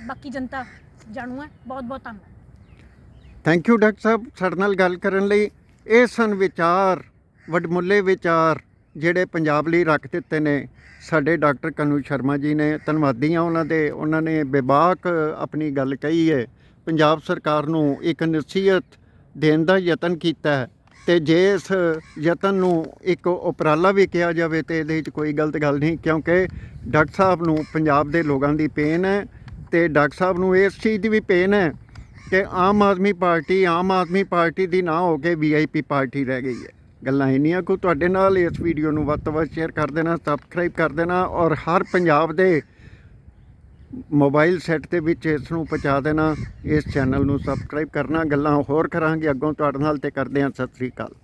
ਬਾਕੀ ਜਨਤਾ ਜਾਣੂ ਹੈ। ਬਹੁਤ ਬਹੁਤ ਧੰਨਵਾਦ। ਥੈਂਕ ਯੂ ਡਾਕਟਰ ਸਾਹਿਬ ਸਾਡੇ ਨਾਲ ਗੱਲ ਕਰਨ ਲਈ। ਇਹ ਸਨ ਵਿਚਾਰ, ਵਡਮੁੱਲੇ ਵਿਚਾਰ ਜਿਹੜੇ ਪੰਜਾਬ ਲਈ ਰੱਖ ਦਿੱਤੇ ਨੇ ਸਾਡੇ ਡਾਕਟਰ ਕਨੂ ਸ਼ਰਮਾ ਜੀ ਨੇ। ਧੰਨਵਾਦੀ ਹਾਂ ਉਹਨਾਂ ਦੇ। ਉਹਨਾਂ ਨੇ ਬੇਬਾਕ ਆਪਣੀ ਗੱਲ ਕਹੀ ਹੈ, ਪੰਜਾਬ ਸਰਕਾਰ ਨੂੰ ਇੱਕ ਨਸੀਹਤ ਦੇਣ ਦਾ ਯਤਨ ਕੀਤਾ ਹੈ ਤੇ ਜੇ ਇਸ ਯਤਨ ਨੂੰ ਇੱਕ ਉਪਰਾਲਾ ਵੀ ਕਿਹਾ ਜਾਵੇ ਤੇ ਇਹਦੇ ਵਿੱਚ ਕੋਈ ਗਲਤ ਗੱਲ ਨਹੀਂ, ਕਿਉਂਕਿ ਡਾਕਟਰ ਸਾਹਿਬ ਨੂੰ ਪੰਜਾਬ ਦੇ ਲੋਕਾਂ ਦੀ ਪੇਨ ਹੈ ਤੇ ਡਾਕਟਰ ਸਾਹਿਬ ਨੂੰ ਇਸ ਚੀਜ਼ ਦੀ ਵੀ ਪੇਨ ਹੈ ਕਿ ਆਮ ਆਦਮੀ ਪਾਰਟੀ ਦੀ ਨਾ ਹੋ ਕੇ VIP ਪਾਰਟੀ ਰਹਿ ਗਈ ਹੈ। ਗੱਲਾਂ ਇੰਨੀਆਂ ਕੁ ਤੁਹਾਡੇ ਨਾਲ। ਇਸ ਵੀਡੀਓ ਨੂੰ ਵੱਧ ਤੋਂ ਵੱਧ ਸ਼ੇਅਰ ਕਰ ਦੇਣਾ, ਸਬਸਕ੍ਰਾਈਬ ਕਰ ਦੇਣਾ ਔਰ ਹਰ ਪੰਜਾਬ ਦੇ ਮੋਬਾਈਲ ਸੈੱਟ ਦੇ ਵਿੱਚ ਇਸ ਨੂੰ ਪਹੁੰਚਾ ਦੇਣਾ। ਇਸ ਚੈਨਲ ਨੂੰ ਸਬਸਕ੍ਰਾਈਬ ਕਰਨਾ। ਗੱਲਾਂ ਹੋਰ ਕਰਾਂਗੇ ਅੱਗੋਂ ਤੁਹਾਡੇ ਨਾਲ ਤੇ ਕਰਦੇ ਹਾਂ। ਸਤਿ ਸ੍ਰੀ ਅਕਾਲ।